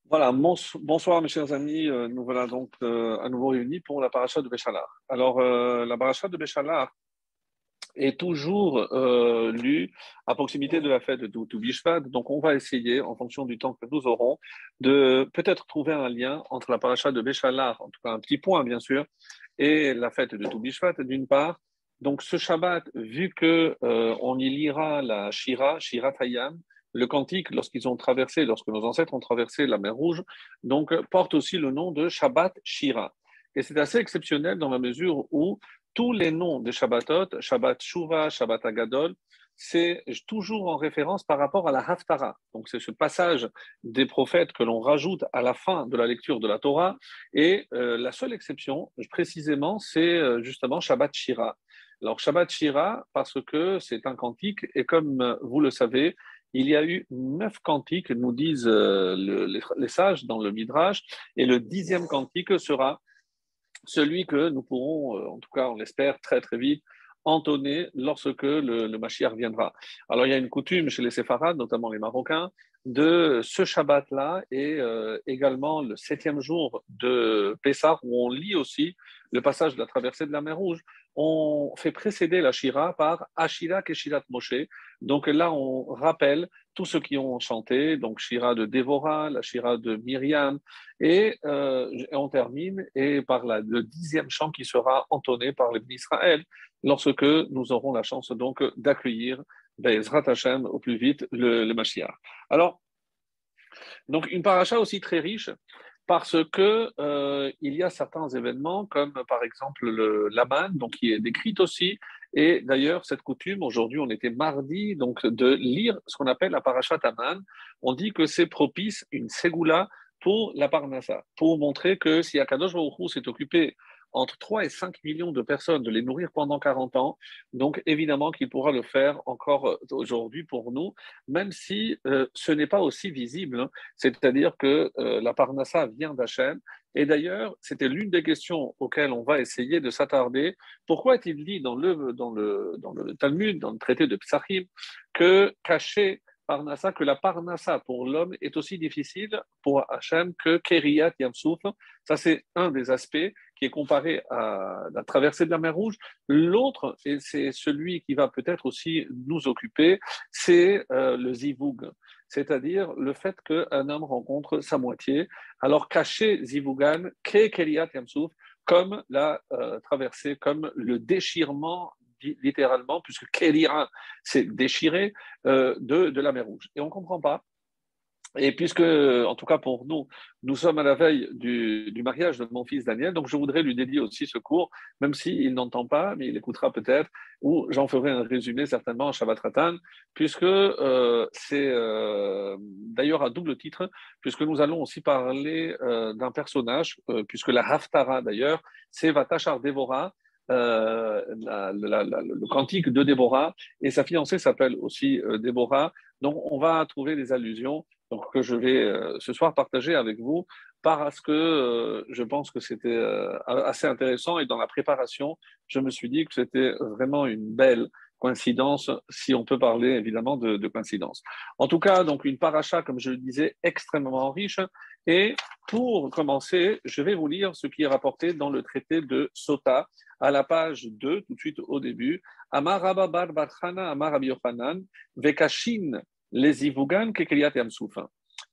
Voilà, bonsoir mes chers amis. Nous voilà donc à nouveau réunis pour la paracha de Béchalar. Alors, la paracha de Béchalar est toujours lue à proximité de la fête de Tou Bishvat. Donc, on va essayer, en fonction du temps que nous aurons, de peut-être trouver un lien entre la paracha de Béchalar, en tout cas un petit point bien sûr, et la fête de Tou Bishvat d'une part. Donc, ce Shabbat, vu que on y lira la Shirat Hayam, le cantique, lorsque nos ancêtres ont traversé la mer Rouge, donc porte aussi le nom de Shabbat Shira. Et c'est assez exceptionnel dans la mesure où tous les noms des Shabbatot, Shabbat Shuvah, Shabbat Agadol, c'est toujours en référence par rapport à la Haftarah. Donc c'est ce passage des prophètes que l'on rajoute à la fin de la lecture de la Torah. Et la seule exception, précisément, c'est justement Shabbat Shira. Alors Shabbat Shira, parce que c'est un cantique, et comme vous le savez, il y a eu 9 cantiques, nous disent les sages dans le Midrash, et le 10e cantique sera celui que nous pourrons, en tout cas on l'espère très très vite, entonner lorsque le Mashiach viendra. Alors il y a une coutume chez les séfarades, notamment les Marocains, de ce Shabbat-là et également le 7e jour de Pessah, où on lit aussi le passage de la traversée de la mer Rouge. On fait précéder la Shira par Ashira Keshirat Moshe. Donc là, on rappelle tous ceux qui ont chanté, donc Shira de Dévorah, la Shira de Myriam, et on termine par le 10e chant qui sera entonné par les Israël lorsque nous aurons la chance donc d'accueillir Bezrat Hashem au plus vite le Mashiach. Alors, donc une paracha aussi très riche parce que il y a certains événements comme par exemple l'Aman, donc qui est décrite aussi. Et d'ailleurs, cette coutume, aujourd'hui, on était mardi, donc de lire ce qu'on appelle la parashat Aman. On dit que c'est propice, une ségoula pour la Parnassa, pour montrer que si Akadosh Baruch Hu s'est occupé entre 3 et 5 millions de personnes de les nourrir pendant 40 ans, donc évidemment qu'il pourra le faire encore aujourd'hui pour nous, même si ce n'est pas aussi visible, hein. C'est-à-dire que la Parnassa vient d'Hachem. Et d'ailleurs, c'était l'une des questions auxquelles on va essayer de s'attarder. Pourquoi est-il dit dans le Talmud, dans le traité de Psachim, que cacher Parnassa, que la Parnassa pour l'homme est aussi difficile pour Hachem que Keriyat Yamsouf? Ça, c'est un des aspects qui est comparé à la traversée de la mer Rouge. L'autre, et c'est celui qui va peut-être aussi nous occuper, c'est le Zivug, c'est-à-dire le fait qu'un homme rencontre sa moitié. Alors, caché Zivugan, Keriyat Yamsouf, comme la traversée, comme le déchirement littéralement, puisque Kelira, c'est déchiré de la mer Rouge. Et on ne comprend pas. Et puisque, en tout cas pour nous, nous sommes à la veille du mariage de mon fils Daniel, donc je voudrais lui dédier aussi ce cours, même s'il n'entend pas, mais il écoutera peut-être, ou j'en ferai un résumé certainement en Shabbat Ratan, puisque c'est d'ailleurs à double titre, puisque nous allons aussi parler d'un personnage, puisque la Haftara d'ailleurs, c'est Vatachar Dévorah, le cantique de Déborah, et sa fiancée s'appelle aussi Déborah. Donc, on va trouver des allusions donc, que je vais ce soir partager avec vous parce que je pense que c'était assez intéressant et dans la préparation, je me suis dit que c'était vraiment une belle coïncidence, si on peut parler évidemment de coïncidence. En tout cas, donc une paracha, comme je le disais, extrêmement riche. Et pour commencer, je vais vous lire ce qui est rapporté dans le traité de Sota, à la page 2, tout de suite au début. Amar Rabba bar Barchana, Amar Rabbi Yochanan, Vekashin les Ivugan Kekriyat Yamsouf.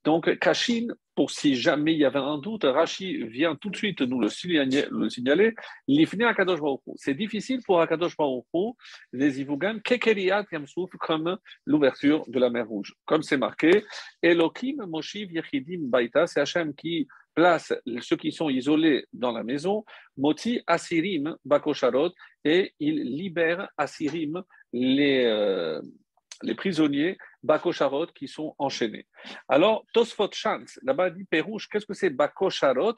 Donc, Kashin, pour si jamais il y avait un doute, Rashi vient tout de suite nous le signaler. L'Ifne Akadosh Baruch Hu. C'est difficile pour Akadosh Baruch Hu, les Ivugan Kekriyat Yamsouf, comme l'ouverture de la mer Rouge. Comme c'est marqué, Elohim Moshiv Yechidim Baita, c'est Hachem qui place ceux qui sont isolés dans la maison, Moti Asirim Bakosharot, et il libère Asirim, les prisonniers Bakosharot qui sont enchaînés. Alors, Tosfot Chance, là-bas dit Pérouche, qu'est-ce que c'est Bakosharot?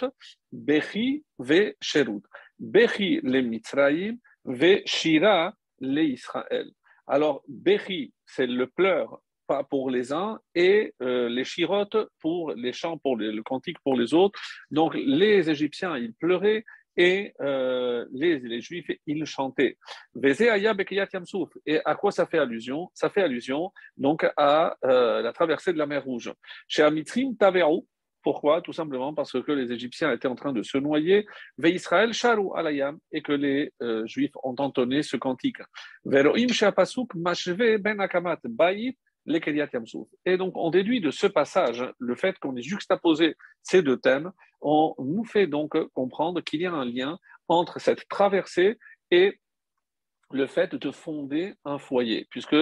Bechi ve Sherut. Bechi le Mitzraïm, ve Shira le Israël. Alors, Bechi, c'est le pleur pour les uns et les chirotes pour les chants, pour le cantique pour les autres. Donc, les Égyptiens, ils pleuraient et les Juifs, ils chantaient. Et à quoi ça fait allusion? Ça fait allusion donc à la traversée de la mer Rouge. Chez Amitrim Taveru. Pourquoi? Tout simplement parce que les Égyptiens étaient en train de se noyer, Ve Israël Sharu Alayam, et que les Juifs ont entonné ce cantique. Veroim Shapasuk Mashve Ben Akamat Baït Lekeliat Yamsouf. Et donc, on déduit de ce passage le fait qu'on ait juxtaposé ces deux thèmes. On nous fait donc comprendre qu'il y a un lien entre cette traversée et le fait de fonder un foyer, puisque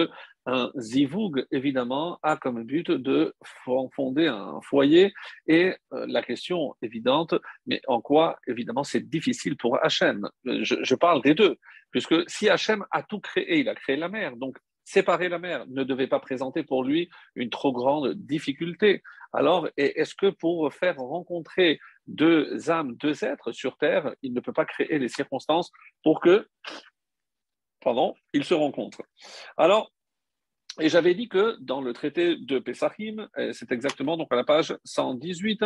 un zivoug, évidemment, a comme but de fonder un foyer. Et la question évidente, mais en quoi, évidemment, c'est difficile pour Hachem? Je parle des deux, puisque si Hachem a tout créé, il a créé la mer, donc séparer la mer ne devait pas présenter pour lui une trop grande difficulté. Alors, est-ce que pour faire rencontrer deux âmes, deux êtres sur Terre, il ne peut pas créer les circonstances pour que ils se rencontrent. Alors, et j'avais dit que dans le traité de Pesachim, c'est exactement donc à la page 118,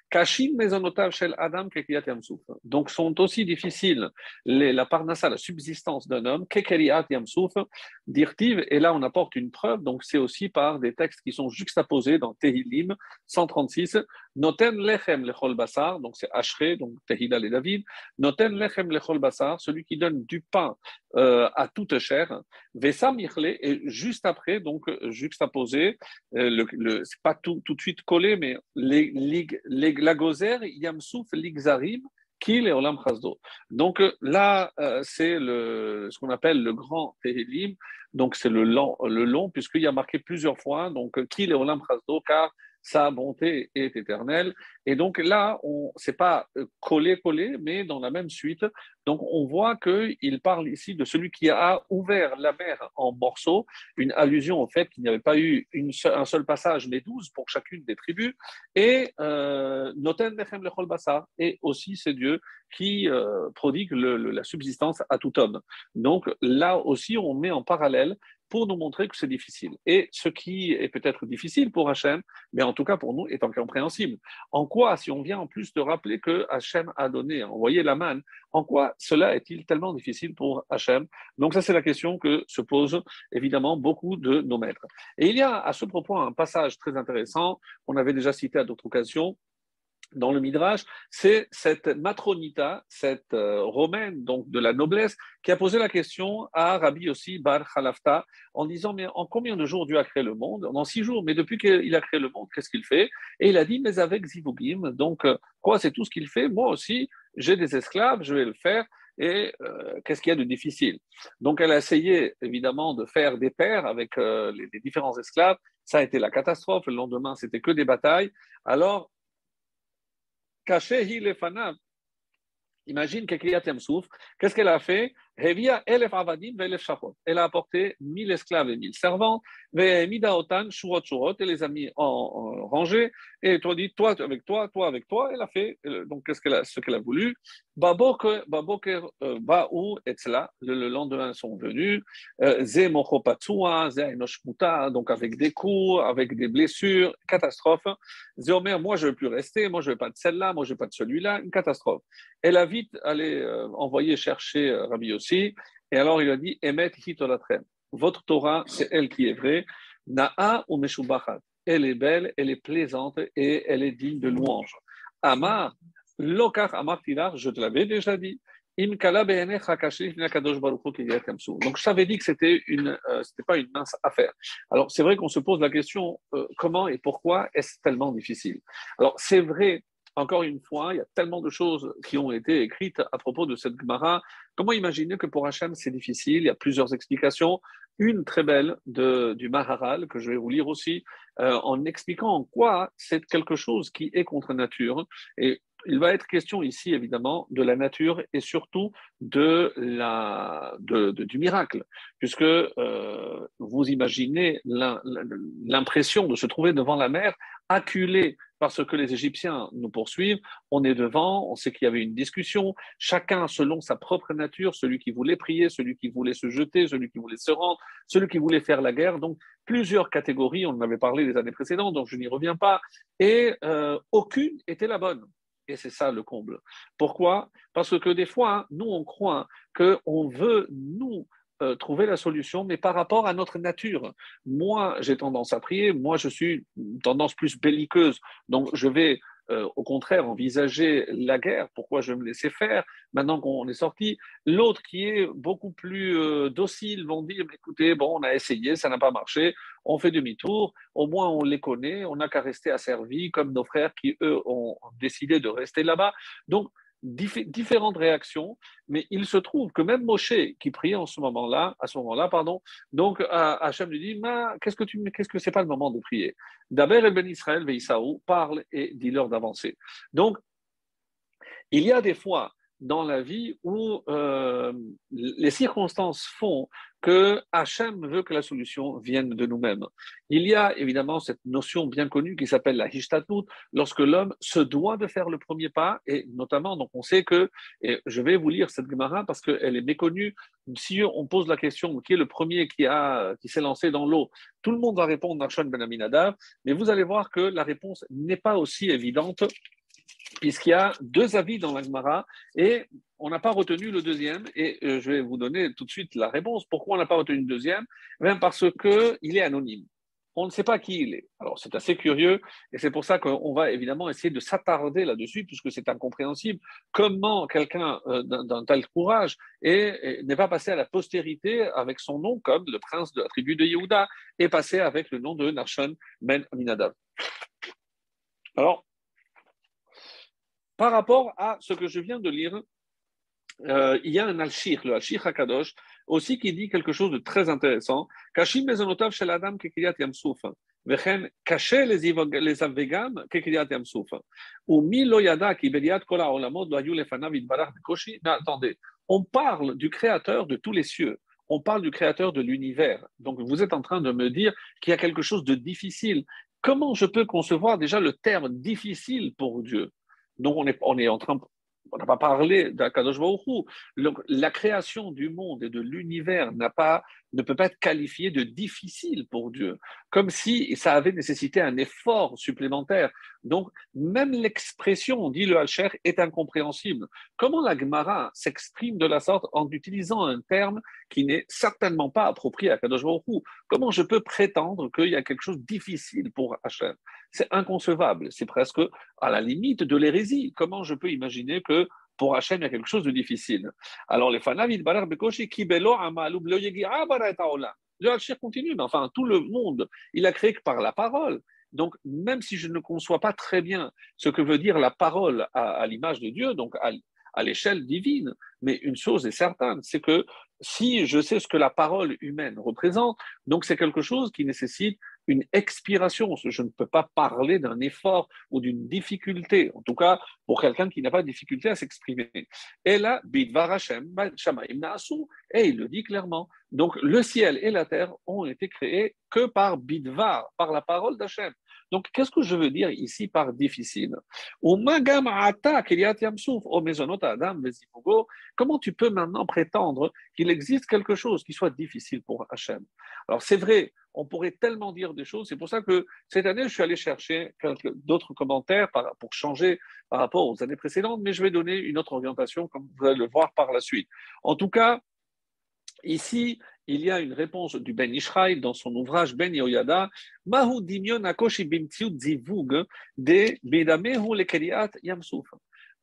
Kashim mesonotav shel Adam kekriat yamsouf. Donc sont aussi difficiles la parnassa, la subsistance d'un homme, kekriat yamsouf, dirtiv, et là on apporte une preuve, donc c'est aussi par des textes qui sont juxtaposés dans Tehillim 136, Noten lechem lechol basar, donc c'est Ashré, donc Tehillah et David, Noten lechem lechol basar, celui qui donne du pain à toute chair, Vessa Mirle, et juste après, donc juxtaposé, c'est pas tout de suite collé, mais la gozer, Yamsouf, Ligzarim, Kil et Olam Chazdo. Donc là, c'est ce qu'on appelle le grand Tehillim, donc c'est le long, puisqu'il y a marqué plusieurs fois, donc Kil et Olam Chazdo, car sa bonté est éternelle. Et donc là, c'est pas collé, mais dans la même suite. Donc on voit qu'il parle ici de celui qui a ouvert la mer en morceaux, une allusion au fait qu'il n'y avait pas eu un seul passage, mais 12 pour chacune des tribus. Et Noten Lechem Lechol Basar, et aussi c'est Dieu qui prodigue la subsistance à tout homme. Donc là aussi, on met en parallèle pour nous montrer que c'est difficile. Et ce qui est peut-être difficile pour Hachem, mais en tout cas pour nous, est incompréhensible. En quoi, si on vient en plus de rappeler que Hachem a donné, a envoyé la manne, en quoi cela est-il tellement difficile pour Hachem? Donc ça, c'est la question que se posent évidemment beaucoup de nos maîtres. Et il y a à ce propos un passage très intéressant, qu'on avait déjà cité à d'autres occasions, dans le Midrash, c'est cette matronita, cette romaine donc de la noblesse, qui a posé la question à Rabbi Yossi Bar Khalafta en disant mais en combien de jours Dieu a créé le monde? En 6 jours. Mais depuis qu'il a créé le monde, qu'est-ce qu'il fait? Et il a dit mais avec Zivugim, donc quoi, c'est tout ce qu'il fait. Moi aussi, j'ai des esclaves, je vais le faire. Et qu'est-ce qu'il y a de difficile? Donc elle a essayé évidemment de faire des paires avec les différents esclaves. Ça a été la catastrophe. Le lendemain, c'était que des batailles. Alors caché Hilefanav. Imagine Kekriyat Yamsouf, qu'est-ce qu'elle a fait? Hevia elef avadim ve'elef shachot. Elle a apporté 1000 esclaves et 1000 servantes, ve'emida otan shurot shurot, et les a mis en rangée, et toi dit, toi avec toi, toi avec toi, elle a fait, donc ce qu'elle a voulu, baboker, ba'u etzla, le lendemain sont venus, ze mocho patsua, ze enoshmuta, donc avec des coups, avec des blessures, catastrophe, ze omer, moi je ne veux plus rester, moi je ne veux pas de celle-là, moi je ne veux pas de celui-là, une catastrophe. Elle a vite allé envoyer chercher Rabbi Yossi, et alors il a dit Emet hitolatrem. Votre Torah, c'est elle qui est vraie. Na'a ou meshubachat. Elle est belle, elle est plaisante et elle est digne de louange. Amar, lokach amar tilar, je te l'avais déjà dit. Imkala be'enech kashif nakadosh baruchu kiyat kamsu. Donc je t'avais dit que c'était pas une mince affaire. Alors c'est vrai qu'on se pose la question comment et pourquoi est-ce tellement difficile. Alors c'est vrai. Encore une fois, il y a tellement de choses qui ont été écrites à propos de cette Gemara. Comment imaginer que pour Hachem, c'est difficile? Il y a plusieurs explications. Une très belle du Maharal, que je vais vous lire aussi, en expliquant en quoi c'est quelque chose qui est contre nature. Et il va être question ici, évidemment, de la nature et surtout du miracle, puisque vous imaginez l'impression de se trouver devant la mer, acculé parce que les Égyptiens nous poursuivent, on est devant, on sait qu'il y avait une discussion, chacun selon sa propre nature, celui qui voulait prier, celui qui voulait se jeter, celui qui voulait se rendre, celui qui voulait faire la guerre, donc plusieurs catégories, on en avait parlé les années précédentes, donc je n'y reviens pas, et aucune était la bonne. Et c'est ça le comble. Pourquoi? Parce que des fois, nous, on croit qu'on veut, nous, trouver la solution, mais par rapport à notre nature. Moi, j'ai tendance à prier, moi, je suis une tendance plus belliqueuse, donc je vais au contraire envisager la guerre, pourquoi je vais me laisser faire maintenant qu'on est sorti. L'autre qui est beaucoup plus docile vont dire, écoutez, bon, on a essayé, ça n'a pas marché, on fait demi-tour, au moins on les connaît, on n'a qu'à rester asservis comme nos frères qui, eux, ont décidé de rester là-bas. Donc, différentes réactions, mais il se trouve que même Moshe, qui priait en ce moment-là, à ce moment-là, pardon, donc Hachem lui dit, qu'est-ce que c'est pas le moment de prier? D'abord, Ben Israël, Veïsaou, parle et dis-leur d'avancer. Donc, il y a des fois dans la vie où les circonstances font que Hachem veut que la solution vienne de nous-mêmes. Il y a évidemment cette notion bien connue qui s'appelle la Hishtatut, lorsque l'homme se doit de faire le premier pas, et notamment, donc on sait que, et je vais vous lire cette Gemara parce qu'elle est méconnue, si on pose la question qui est le premier qui s'est lancé dans l'eau, tout le monde va répondre Nachshon ben Aminadav, mais vous allez voir que la réponse n'est pas aussi évidente puisqu'il y a deux avis dans la Gemara et on n'a pas retenu le deuxième. Et je vais vous donner tout de suite la réponse. Pourquoi on n'a pas retenu le deuxième? Bien parce qu'il est anonyme. On ne sait pas qui il est. Alors, c'est assez curieux et c'est pour ça qu'on va évidemment essayer de s'attarder là-dessus puisque c'est incompréhensible. Comment quelqu'un d'un tel courage n'est pas passé à la postérité avec son nom comme le prince de la tribu de Yehuda est passé avec le nom de Nachshon ben Aminadav. Alors, par rapport à ce que je viens de lire, il y a un Al-Shir, le Al-Shir HaKadosh, aussi qui dit quelque chose de très intéressant. Kashim mezonotav shel adam kekiriat yamsuf. Vechen kaché les avegam kekiriat yamsuf. Ou mi lo yada ki beliat kol ha'olamot lo hayu lefanav yitbarach bekoshi. Mais attendez, on parle du créateur de tous les cieux. On parle du créateur de l'univers. Donc vous êtes en train de me dire qu'il y a quelque chose de difficile. Comment je peux concevoir déjà le terme difficile pour Dieu? Donc on est en train, on n'a pas parlé d'Akadosh Baruch Hu. La création du monde et de l'univers ne peut pas être qualifiée de difficile pour Dieu, comme si ça avait nécessité un effort supplémentaire. Donc, même l'expression, dit le Hacher, est incompréhensible. Comment la Gemara s'exprime de la sorte en utilisant un terme qui n'est certainement pas approprié à Kadosh Baruch Hu? Comment je peux prétendre qu'il y a quelque chose de difficile pour Hachem? C'est inconcevable, c'est presque à la limite de l'hérésie. Comment je peux imaginer que pour Hachem, il y a quelque chose de difficile? Alors, les fanavid barar bekoshi kibelo amalou blo yegira bara et haolam. Le Hachir continue, mais enfin, tout le monde, il a créé que par la parole. Donc, même si je ne conçois pas très bien ce que veut dire la parole à l'image de Dieu, donc à l'échelle divine, mais une chose est certaine, c'est que si je sais ce que la parole humaine représente, donc c'est quelque chose qui nécessite une expiration. Je ne peux pas parler d'un effort ou d'une difficulté, en tout cas pour quelqu'un qui n'a pas de difficulté à s'exprimer. Et là, Bidvar Hashem, Shamaim Naasu, et il le dit clairement. Donc le ciel et la terre ont été créés que par Bidvar, par la parole d'Hachem. Donc qu'est-ce que je veux dire ici par difficile? Comment tu peux maintenant prétendre qu'il existe quelque chose qui soit difficile pour Hachem? Alors c'est vrai, on pourrait tellement dire des choses. C'est pour ça que cette année, je suis allé chercher d'autres commentaires pour changer par rapport aux années précédentes, mais je vais donner une autre orientation, comme vous allez le voir par la suite. En tout cas, ici, il y a une réponse du Ben Ishraï dans son ouvrage Ben Yoyada, Mahu Dimion Akoshi Bimtiut Zivug de Bedamehu Lekeriat Yamsouf.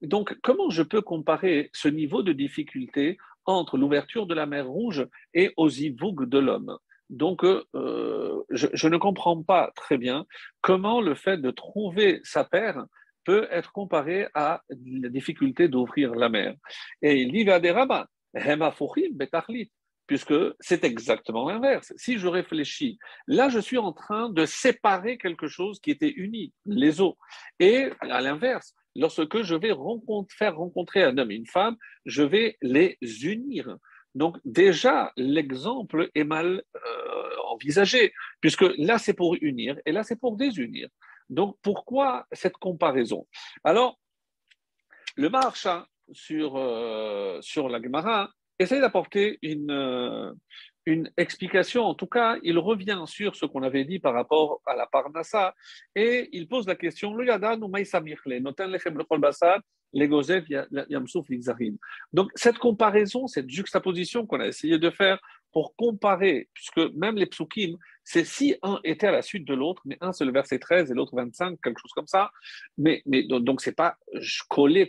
Donc, comment je peux comparer ce niveau de difficulté entre l'ouverture de la mer Rouge et aux zivug de l'homme? Donc, je ne comprends pas très bien comment le fait de trouver sa paire peut être comparé à la difficulté d'ouvrir la mer. Et il dit, puisque c'est exactement l'inverse. Si je réfléchis, là, je suis en train de séparer quelque chose qui était uni, les eaux. Et à l'inverse, lorsque je vais faire rencontrer un homme et une femme, je vais les unir. Donc déjà, l'exemple est mal envisagé, puisque là, c'est pour unir et là, c'est pour désunir. Donc pourquoi cette comparaison? Alors, le Maharsha sur la Gemara essaye d'apporter une explication. En tout cas, il revient sur ce qu'on avait dit par rapport à la Parnassa et il pose la question le Yada nous maïsamichle, noten lechem lechol basar, legozet yamsouf l'ixarim. Donc, cette comparaison, cette juxtaposition qu'on a essayé de faire pour comparer, puisque même les psukim, c'est si un était à la suite de l'autre, mais un c'est le verset 13 et l'autre 25, quelque chose comme ça, mais donc c'est pas collé.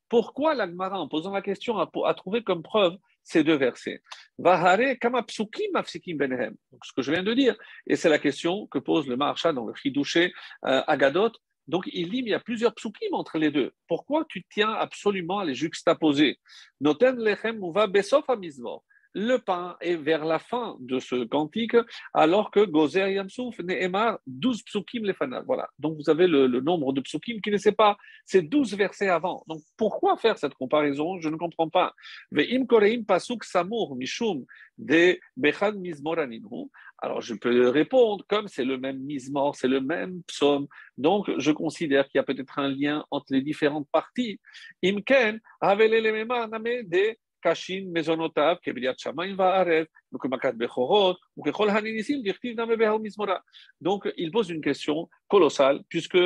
Pourquoi la Gemara, en posant la question, a trouvé comme preuve ces deux versets? Vahare kama psukim mafsikim benehem. Donc, ce que je viens de dire, et c'est la question que pose le Maharsha dans le Chidouché Agadot. Donc, il dit, il y a plusieurs psukim entre les deux. Pourquoi tu tiens absolument à les juxtaposer? Noten lechem uva besof hamizvor. Le pain est vers la fin de ce cantique, alors que Gozer Yamsouf, Nehemar, 12 psukim lefanav. Voilà. Donc, vous avez le nombre de psukim qui ne sait pas, c'est 12 versets avant. Donc, pourquoi faire cette comparaison? Je ne comprends pas. Ve'im koreim pasuk samur mishum de bechad mizmor aninhu. Alors, je peux répondre, comme c'est le même mizmor, c'est le même psaume, donc je considère qu'il y a peut-être un lien entre les différentes parties. Imken, avele lemema name de Kashin, Mesonotav, Kebiliat Shamaim Vaaret, Mukemakat Bechorot, Mukechol Haninisim, Dirtiv Name Behal Mizmora. Donc, il pose une question colossale, puisque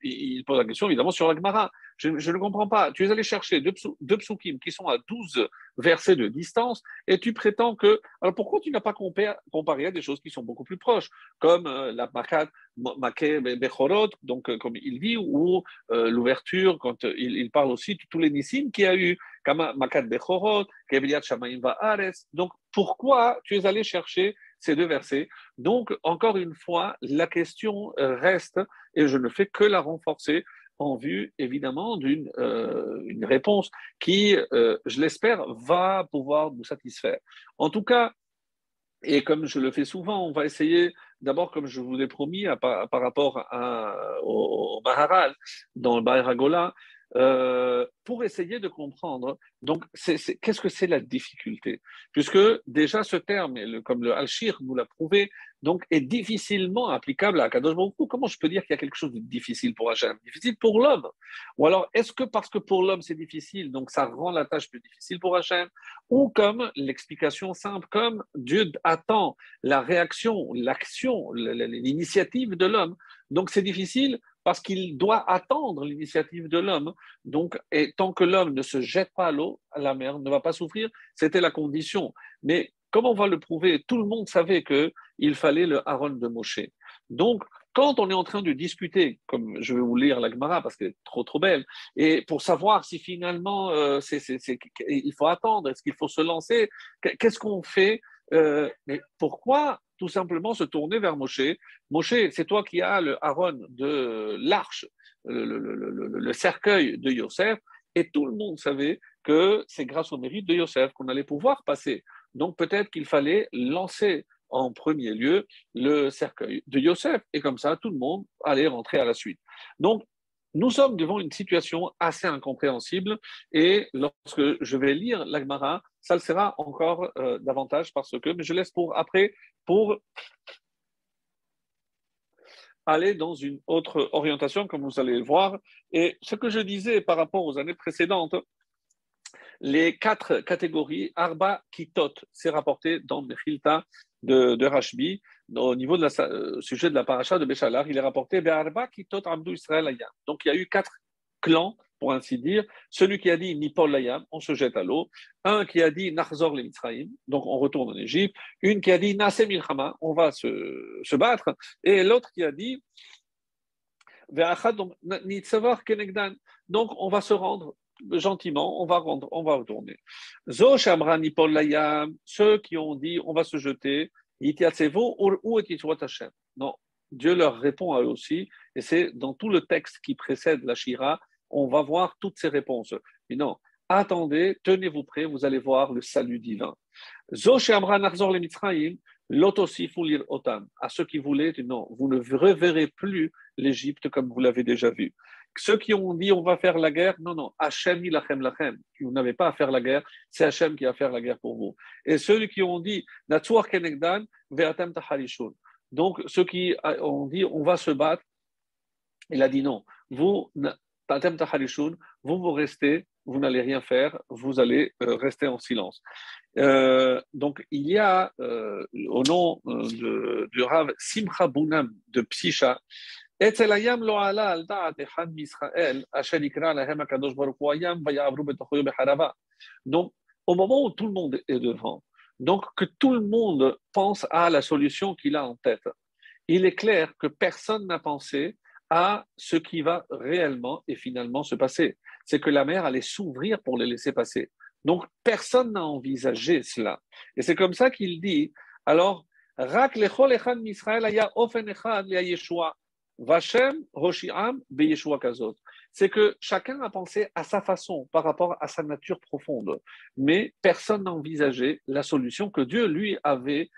il pose la question évidemment sur la Gemara. Je ne comprends pas. Tu es allé chercher deux psukim qui sont à 12 versets de distance, et tu prétends que. Alors, pourquoi tu n'as pas comparé à des choses qui sont beaucoup plus proches, comme la Makat, Maké Bechorot, donc comme il dit, ou l'ouverture, quand il parle aussi de tous les Nissim qu'il y a eu. Makat Bechorot, Kebiliat Shamaim Vaares. Donc, pourquoi tu es allé chercher ces deux versets? Donc, encore une fois, la question reste, et je ne fais que la renforcer en vue, évidemment, d'une une réponse qui, je l'espère, va pouvoir nous satisfaire. En tout cas, et comme je le fais souvent, on va essayer, d'abord, comme je vous l'ai promis, par rapport au Maharal, dans le Baïr Hagolah, pour essayer de comprendre. Donc, qu'est-ce que c'est la difficulté? Puisque déjà ce terme, comme le Al-Shir nous l'a prouvé, donc est difficilement applicable à Kadosh Baruch Hu. Comment je peux dire qu'il y a quelque chose de difficile pour Hachem? Difficile pour l'homme? Ou alors, est-ce que parce que pour l'homme c'est difficile, donc ça rend la tâche plus difficile pour Hachem? Ou comme l'explication simple, comme Dieu attend la réaction, l'action, l'initiative de l'homme. Donc c'est difficile parce qu'il doit attendre l'initiative de l'homme. Donc, et tant que l'homme ne se jette pas à l'eau, à la mer, ne va pas souffrir, c'était la condition. Mais comment on va le prouver? Tout le monde savait qu'il fallait le Aaron de Moshe. Donc, quand on est en train de discuter, comme je vais vous lire la Gemara parce qu'elle est trop belle, et pour savoir si finalement il faut attendre, est-ce qu'il faut se lancer, qu'est-ce qu'on fait? Mais pourquoi tout simplement se tourner vers Moshe? Moshe, c'est toi qui as le Aaron de l'arche, le cercueil de Yosef, et tout le monde savait que c'est grâce au mérite de Yosef qu'on allait pouvoir passer. Donc peut-être qu'il fallait lancer en premier lieu le cercueil de Yosef, et comme ça, tout le monde allait rentrer à la suite. Donc, nous sommes devant une situation assez incompréhensible, et lorsque je vais lire l'Agmara, ça le sera encore davantage parce que, mais je laisse pour après, pour aller dans une autre orientation, comme vous allez le voir. Et ce que je disais par rapport aux années précédentes, les 4 catégories, Arba Kitot, c'est rapporté dans Mechilta de Rashbi, au niveau de sujet de la paracha de Béchalar, il est rapporté Arba Kitot Abdou Israël Ayam. Donc il y a eu 4 clans, pour ainsi dire. Celui qui a dit Nipol Layam, on se jette à l'eau. Un qui a dit Nachzor le Mitzraïm, donc on retourne en Égypte. Une qui a dit Nasem Milchama, on va se battre. Et l'autre qui a dit donc on va se rendre gentiment, on va retourner. Zo Shamra Nipol Layam, ceux qui ont dit on va se jeter, non, Dieu leur répond à eux aussi, et c'est dans tout le texte qui précède la Shira, on va voir toutes ces réponses. Mais non, attendez, tenez-vous prêts, vous allez voir le salut divin. Zo Shamra Nachzor le Mitzrayim, l'otosifulir otam. À ceux qui voulaient, non, vous ne reverrez plus l'Égypte comme vous l'avez déjà vu. Ceux qui ont dit on va faire la guerre, non, Hachem ilachem lachem. Vous n'avez pas à faire la guerre, c'est Hachem qui va faire la guerre pour vous. Et ceux qui ont dit Natsuar kenegdan ve'atem taharishun. Donc ceux qui ont dit on va se battre, il a dit non. Vous, tatem taharishun, vous restez vous n'allez rien faire, vous allez rester en silence. Donc, il y a, au nom du Rav Simcha Bunam de Psisha, אצל הים לא עלה על דעת אחד מישראל, אשר יקרא להם הקדוש ברוך הוא הים, ויעברו בתוכו בחרבה. Donc, au moment où tout le monde est devant, donc que tout le monde pense à la solution qu'il a en tête, il est clair que personne n'a pensé à ce qui va réellement et finalement se passer. C'est que la mer allait s'ouvrir pour les laisser passer. Donc, personne n'a envisagé cela. Et c'est comme ça qu'il dit, alors, Rak lechol echad misraël aya ofen echad le Yeshua. Vashem Hoshiam Beyeshua Kazot. C'est que chacun a pensé à sa façon par rapport à sa nature profonde, mais personne n'a envisagé la solution que Dieu lui avait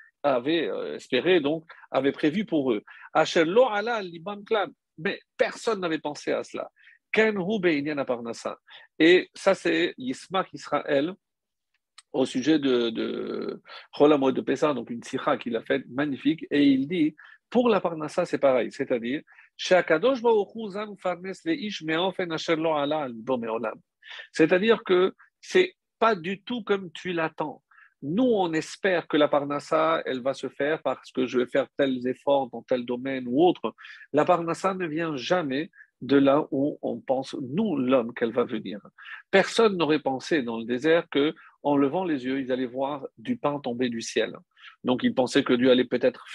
espéré, donc avait prévu pour eux. Asher lo ala liban klan, mais personne n'avait pensé à cela. Ken hu be'inyan aparnasa. Et ça c'est Yismach Israël au sujet de Chol HaMoed de Pessah, donc une sikha qu'il a faite magnifique, et il dit pour la parnassa c'est pareil, c'est-à-dire c'est-à-dire que c'est pas du tout comme tu l'attends. Nous, on espère que la parnassa, elle va se faire parce que je vais faire tels efforts dans tel domaine ou autre. La parnassa ne vient jamais de là où on pense, nous, l'homme, qu'elle va venir. Personne n'aurait pensé dans le désert que, en levant les yeux, ils allaient voir du pain tomber du ciel. Donc, ils pensaient que Dieu allait peut-être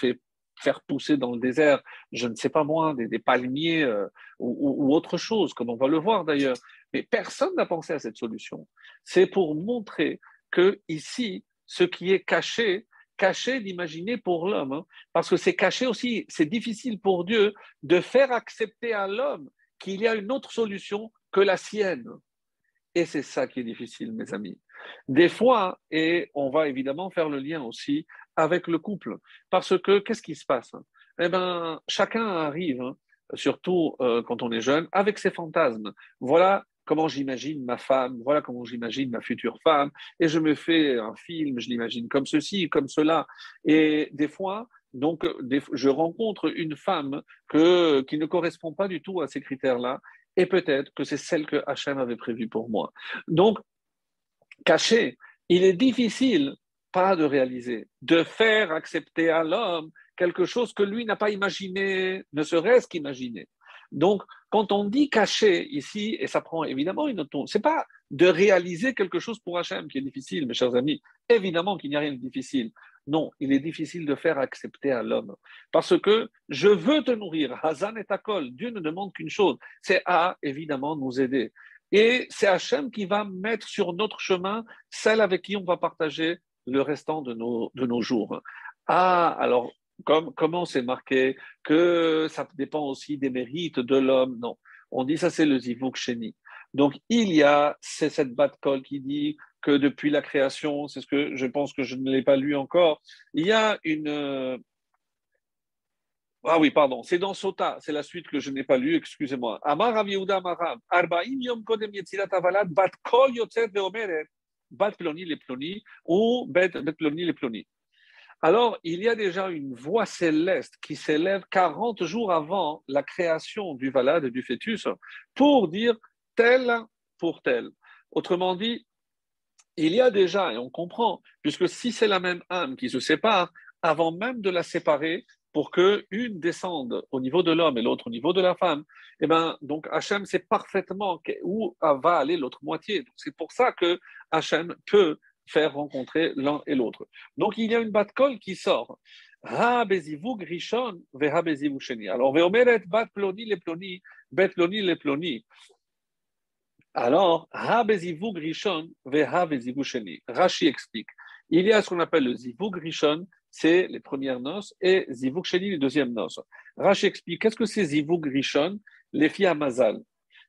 faire pousser dans le désert, je ne sais pas moi, des palmiers ou autre chose, comme on va le voir d'ailleurs. Mais personne n'a pensé à cette solution. C'est pour montrer que ici, ce qui est caché, caché d'imaginer pour l'homme, hein, parce que c'est caché aussi, c'est difficile pour Dieu de faire accepter à l'homme qu'il y a une autre solution que la sienne. Et c'est ça qui est difficile, mes amis. Des fois, et on va évidemment faire le lien aussi avec le couple, parce que qu'est-ce qui se passe? Eh bien, chacun arrive, hein, surtout quand on est jeune, avec ses fantasmes. Voilà comment j'imagine ma femme, voilà comment j'imagine ma future femme, et je me fais un film, je l'imagine comme ceci, comme cela. Et des fois, donc, je rencontre une femme qui ne correspond pas du tout à ces critères-là, et peut-être que c'est celle que Hachem avait prévue pour moi. Donc, caché, il est difficile, pas de réaliser, de faire accepter à l'homme quelque chose que lui n'a pas imaginé, ne serait-ce qu'imaginer. Donc, quand on dit caché ici, et ça prend évidemment une autre, c'est pas de réaliser quelque chose pour Hachem qui est difficile, mes chers amis. Évidemment qu'il n'y a rien de difficile. Non, il est difficile de faire accepter à l'homme. Parce que je veux te nourrir. Hazan et Akol. Dieu ne demande qu'une chose, c'est à, évidemment, nous aider. Et c'est Hachem qui va mettre sur notre chemin celle avec qui on va partager le restant de nos jours. Ah, alors, comment c'est marqué que ça dépend aussi des mérites de l'homme? Non, on dit ça c'est le Zivuk Sheni. Donc, c'est cette Bat-Kol qui dit que depuis la création, c'est ce que je pense que je ne l'ai pas lu encore, il y a une... Ah oui, pardon, c'est dans Sota, c'est la suite que je n'ai pas lue, excusez-moi. Amar Rav Yehuda Amarav, Arbaim Yom Kodem Yetzilat Avalat, Bat Kol Yotzet Veomeret, Bat Ploni les Ploni, ou Bet Ploni les Ploni. Alors, il y a déjà une voix céleste qui s'élève 40 jours avant la création du Valad et du fœtus pour dire tel pour tel. Autrement dit, il y a déjà, et on comprend, puisque si c'est la même âme qui se sépare, avant même de la séparer, pour que une descende au niveau de l'homme et l'autre au niveau de la femme, eh ben, donc Hachem sait parfaitement où va aller l'autre moitié. Donc, c'est pour ça que Hachem peut faire rencontrer l'un et l'autre. Donc, il y a une bat-kol qui sort. Ha bezivug rishon veha bezivug sheni. Alors, veomeret bat ploni le ploni, bet ploni le ploni. Alors, ha bezivug rishon veha bezivug sheni. Rashi explique. Il y a ce qu'on appelle le zivug rishon, c'est les premières noces, et zivug sheni, les deuxièmes noces. Rashi explique, qu'est-ce que c'est zivug rishon? Les filles à mazal.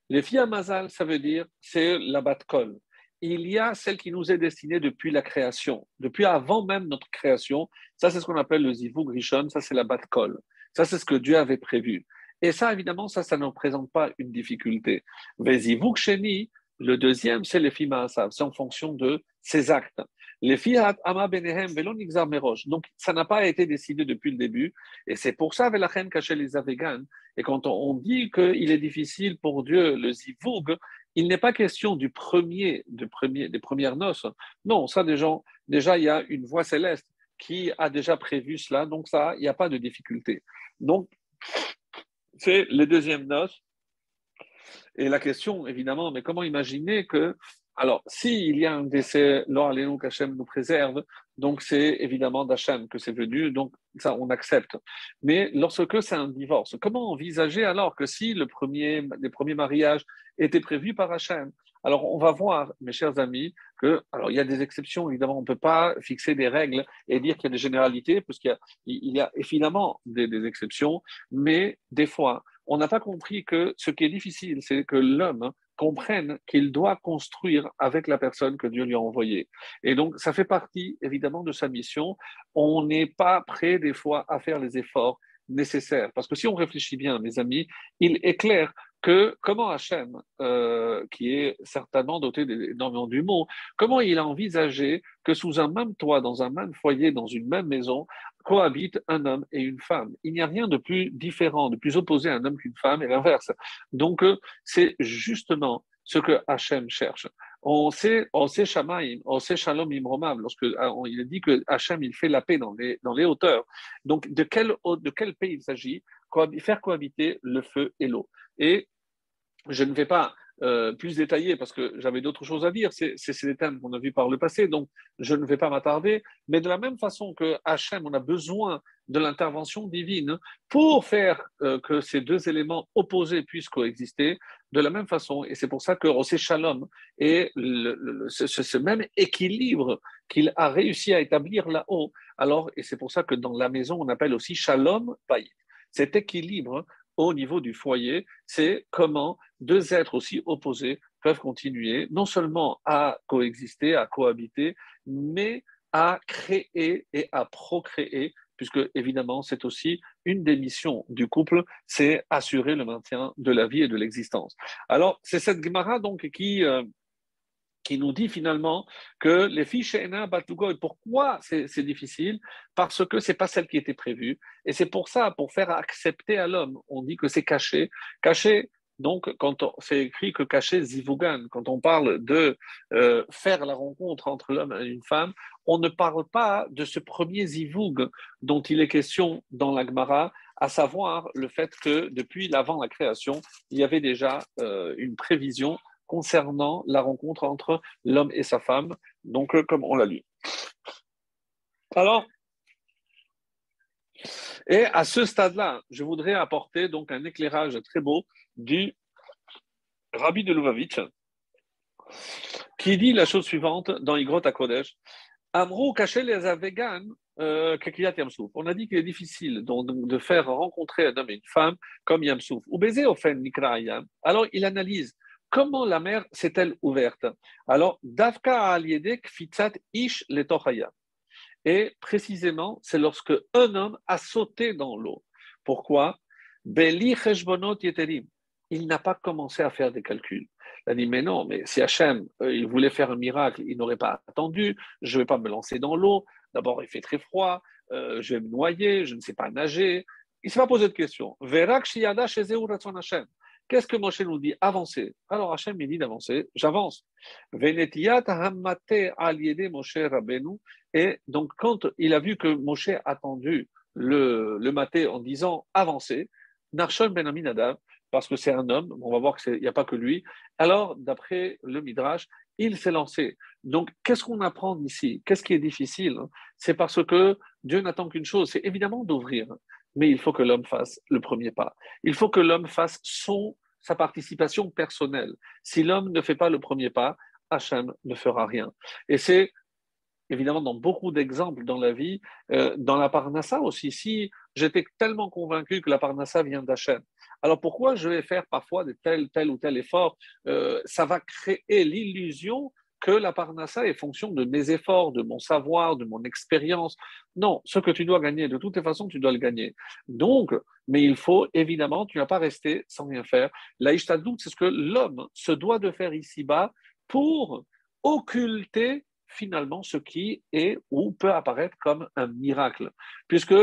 Les filles à mazal, ça veut dire, c'est la bat-kol. Il y a celle qui nous est destinée depuis la création, depuis avant même notre création. Ça, c'est ce qu'on appelle le zivug rishon, ça, c'est la bat-kol. Ça, c'est ce que Dieu avait prévu. Et ça, évidemment, ça ne représente pas une difficulté. Mais zivug sheni, le deuxième, c'est les filles ma'asav. C'est en fonction de ses actes. Les filles ama benehem velon nigzar merosh. Donc, ça n'a pas été décidé depuis le début. Et c'est pour ça, velachen kaché les avegan. Et quand on dit qu'il est difficile pour Dieu, le zivug, Il n'est pas question des premières noces. Non, ça, déjà, il y a une voie céleste qui a déjà prévu cela, donc ça, il n'y a pas de difficulté. Donc, c'est les deuxièmes noces. Et la question, évidemment, mais comment imaginer que, alors, s'il y a un décès, lors Alléluia qu'Hachem nous préserve, donc c'est évidemment d'Hachem que c'est venu, donc ça, on accepte. Mais lorsque c'est un divorce, comment envisager alors que si les premiers mariages étaient prévus par Hachem? Alors, on va voir, mes chers amis, alors, il y a des exceptions, évidemment, on ne peut pas fixer des règles et dire qu'il y a des généralités, parce qu'il y a évidemment des exceptions, mais des fois, on n'a pas compris que ce qui est difficile, c'est que l'homme comprenne qu'il doit construire avec la personne que Dieu lui a envoyée. Et donc, ça fait partie, évidemment, de sa mission. On n'est pas prêt, des fois, à faire les efforts nécessaires. Parce que si on réfléchit bien, mes amis, il est clair que comment Hachem, qui est certainement doté d'énormément d'humour, comment il a envisagé que sous un même toit, dans un même foyer, dans une même maison, cohabitent un homme et une femme. Il n'y a rien de plus différent, de plus opposé à un homme qu'une femme et l'inverse. Donc, c'est justement ce que Hachem cherche. On sait Shamaim, on sait Shalom Imromav, lorsque il est dit que Hachem, il fait la paix dans les hauteurs. Donc, de quel pays il s'agit? Faire cohabiter le feu et l'eau. Et je ne vais pas plus détailler parce que j'avais d'autres choses à dire. C'est des thèmes qu'on a vus par le passé, donc je ne vais pas m'attarder. Mais de la même façon que Hachem, on a besoin de l'intervention divine pour faire que ces deux éléments opposés puissent coexister, de la même façon, et c'est pour ça que Osé Shalom et ce même équilibre qu'il a réussi à établir là-haut, alors, et c'est pour ça que dans la maison, on appelle aussi Shalom Bayit. Cet équilibre au niveau du foyer, c'est comment deux êtres aussi opposés peuvent continuer non seulement à coexister, à cohabiter, mais à créer et à procréer, puisque évidemment c'est aussi une des missions du couple, c'est assurer le maintien de la vie et de l'existence. Alors c'est cette Gemara donc qui nous dit finalement que les filles chez Ena Batugo, pourquoi c'est difficile? Parce que c'est pas celle qui était prévue. Et c'est pour ça, pour faire accepter à l'homme, on dit que c'est caché. Caché, donc, c'est écrit que caché zivugan, quand on parle de faire la rencontre entre l'homme et une femme, on ne parle pas de ce premier zivug dont il est question dans la Gemara, à savoir le fait que depuis l'avant la création, il y avait déjà une prévision concernant la rencontre entre l'homme et sa femme, donc comme on l'a lu. Alors, et à ce stade-là, je voudrais apporter donc un éclairage très beau du Rabbi de Lubavitch, qui dit la chose suivante dans Igrot à Kodesh. Amrou caché les avegan Kekiyat Yamsouf. On a dit qu'il est difficile donc, de faire rencontrer un homme et une femme comme Yamsouf. Ou baiser au fait Nikra Yam. Alors il analyse comment la mer s'est-elle ouverte. Alors Davka Aliedek Fitzat Ish Letochaya. Et précisément, c'est lorsque un homme a sauté dans l'eau. Pourquoi? Beli Cheshbonot Yeterim. Il n'a pas commencé à faire des calculs. Il a dit, mais non, mais si Hachem, il voulait faire un miracle, il n'aurait pas attendu, je ne vais pas me lancer dans l'eau. D'abord, il fait très froid, je vais me noyer, je ne sais pas nager. Il ne s'est pas posé de questions. Verak Shiyada Shezeu Ratzon Hachem. Qu'est-ce que Moshe nous dit? Avancer. Alors Hachem, il dit d'avancer, j'avance. Venetiyat Hammate Aliede Moshe Rabbeinu. Et donc, quand il a vu que Moshe a attendu le maté en disant avancer, Narshon Ben Aminadav, parce que c'est un homme, on va voir qu'il n'y a pas que lui, alors, d'après le Midrash, il s'est lancé. Donc, qu'est-ce qu'on apprend ici? Qu'est-ce qui est difficile? C'est parce que Dieu n'attend qu'une chose, c'est évidemment d'ouvrir, mais il faut que l'homme fasse le premier pas. Il faut que l'homme fasse sa participation personnelle. Si l'homme ne fait pas le premier pas, Hachem ne fera rien. Et c'est évidemment dans beaucoup d'exemples dans la vie, dans la Parnassa aussi. Si j'étais tellement convaincu que la Parnassa vient d'Hachem, alors pourquoi je vais faire parfois de tel ou tel effort? Ça va créer l'illusion que la Parnassa est fonction de mes efforts, de mon savoir, de mon expérience. Non, ce que tu dois gagner, de toutes les façons, tu dois le gagner. Donc, mais il faut, évidemment, tu ne vas pas rester sans rien faire. L'Aïshtadout, c'est ce que l'homme se doit de faire ici-bas pour occulter finalement ce qui est ou peut apparaître comme un miracle. Puisque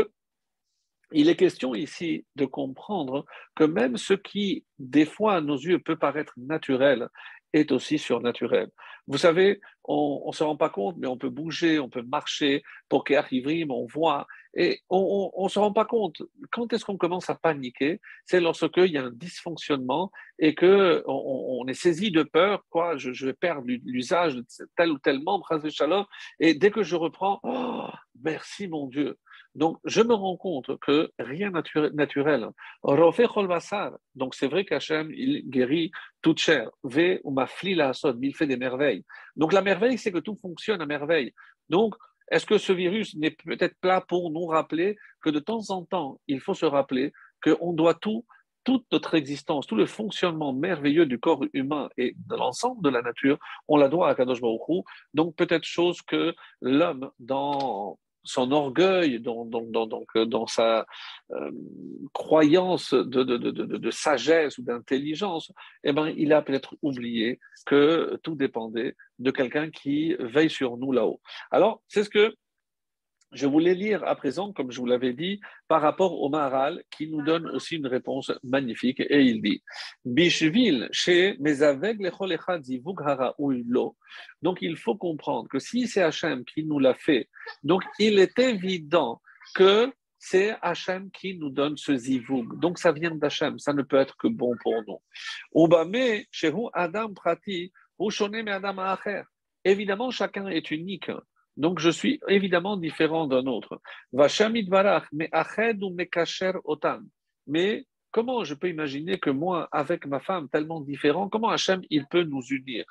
il est question ici de comprendre que même ce qui, des fois, à nos yeux, peut paraître naturel est aussi surnaturel. Vous savez, on ne se rend pas compte, mais on peut bouger, on peut marcher, pour qu'arrivrim, on voit, et on ne se rend pas compte. Quand est-ce qu'on commence à paniquer? C'est lorsqu'il y a un dysfonctionnement et qu'on est saisi de peur, quoi, je vais perdre l'usage de tel ou tel membre, et dès que je reprends, oh, merci mon Dieu. Donc, je me rends compte que rien naturel. Donc, c'est vrai qu'Hachem, il guérit toute chair. V ou mafli la asod, il fait des merveilles. Donc, la merveille, c'est que tout fonctionne à merveille. Donc, est-ce que ce virus n'est peut-être pas pour nous rappeler que de temps en temps, il faut se rappeler qu'on doit toute notre existence, tout le fonctionnement merveilleux du corps humain et de l'ensemble de la nature, on la doit à Kadosh Baruch Hu. Donc, peut-être chose que l'homme, dans son orgueil, dans sa croyance de sagesse ou d'intelligence, eh ben, il a peut-être oublié que tout dépendait de quelqu'un qui veille sur nous là-haut. Alors, c'est ce que je voulais lire à présent, comme je vous l'avais dit, par rapport au Maharal, qui nous donne aussi une réponse magnifique. Et il dit Bishvil, chez mes aveugles, lo. Donc il faut comprendre que si c'est Hachem qui nous l'a fait, donc il est évident que c'est Hachem qui nous donne ce zivug. Donc ça vient d'Hachem, ça ne peut être que bon pour nous. Ubame, shehu Adam prati, ou shone me Adam acher. Évidemment, chacun est unique. Donc, je suis évidemment différent d'un autre. Mais comment je peux imaginer que moi, avec ma femme, tellement différent, comment Hachem, il peut nous unir?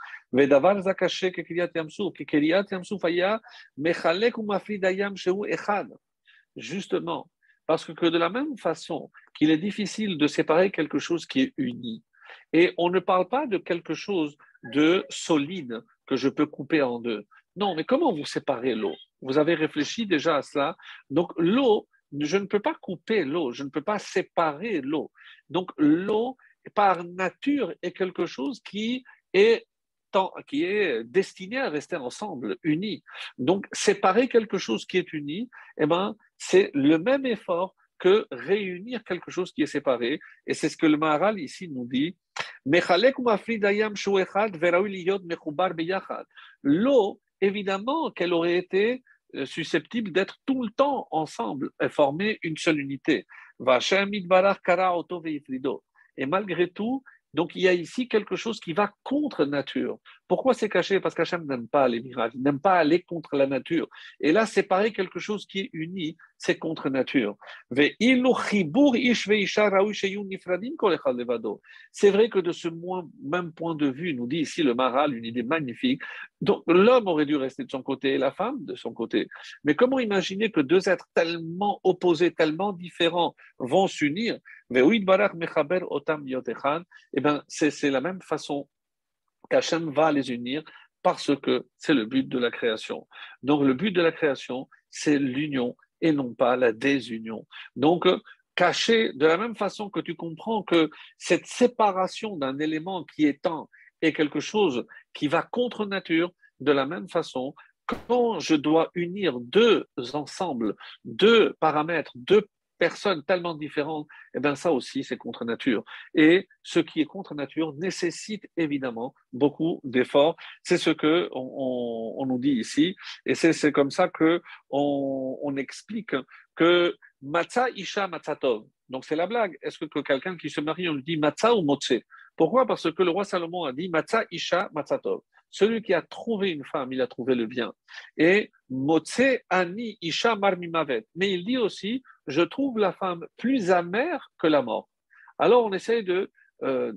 Justement, parce que de la même façon qu'il est difficile de séparer quelque chose qui est uni, et on ne parle pas de quelque chose de solide que je peux couper en deux. Non, mais comment vous séparez l'eau? Vous avez réfléchi déjà à cela. Donc l'eau, je ne peux pas couper l'eau, je ne peux pas séparer l'eau. Donc l'eau, par nature, est quelque chose est qui est destiné à rester ensemble, uni. Donc, séparer quelque chose qui est uni, eh ben, c'est le même effort que réunir quelque chose qui est séparé. Et c'est ce que le Maharal ici nous dit. L'eau, évidemment qu'elle aurait été susceptible d'être tout le temps ensemble et former une seule unité. Et malgré tout, donc il y a ici quelque chose qui va contre nature. Pourquoi c'est caché? Parce qu'Hachem n'aime pas les miracles, il n'aime pas aller contre la nature. Et là, séparer quelque chose qui est uni, c'est contre nature. C'est vrai que de ce même point de vue, nous dit ici le Maharal, une idée magnifique. Donc l'homme aurait dû rester de son côté et la femme de son côté. Mais comment imaginer que deux êtres tellement opposés, tellement différents vont s'unir? Eh bien, c'est la même façon qu'Hachem va les unir parce que c'est le but de la création. Donc, le but de la création, c'est l'union et non pas la désunion. Donc, caché, de la même façon que tu comprends que cette séparation d'un élément qui est un est quelque chose qui va contre nature, de la même façon, quand je dois unir deux ensembles, deux paramètres, deux personnes tellement différentes, eh bien ça aussi c'est contre nature. Et ce qui est contre nature nécessite évidemment beaucoup d'efforts. C'est ce que on nous dit ici, et c'est comme ça que on explique que matza isha matzatov. Donc c'est la blague. Est-ce que quelqu'un qui se marie, on lui dit matza ou motse? Pourquoi? Parce que le roi Salomon a dit matza isha matzatov. Celui qui a trouvé une femme, il a trouvé le bien. Et motse ani isha marmimavet. Mais il dit aussi je trouve la femme plus amère que la mort. Alors on essaye de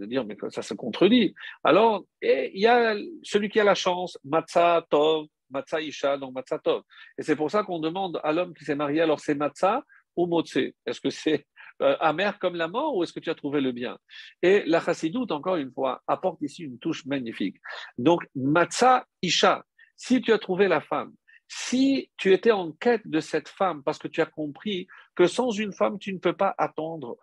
dire, mais ça se contredit. Alors, il y a celui qui a la chance, Matzah Tov, Matzah Isha, donc Matzah Tov. Et c'est pour ça qu'on demande à l'homme qui s'est marié, alors c'est Matzah ou Motse? Est-ce que c'est amer comme la mort ou est-ce que tu as trouvé le bien? Et la chassidoute, encore une fois, apporte ici une touche magnifique. Donc, Matzah Isha, si tu as trouvé la femme, si tu étais en quête de cette femme parce que tu as compris que sans une femme, tu ne peux pas atteindre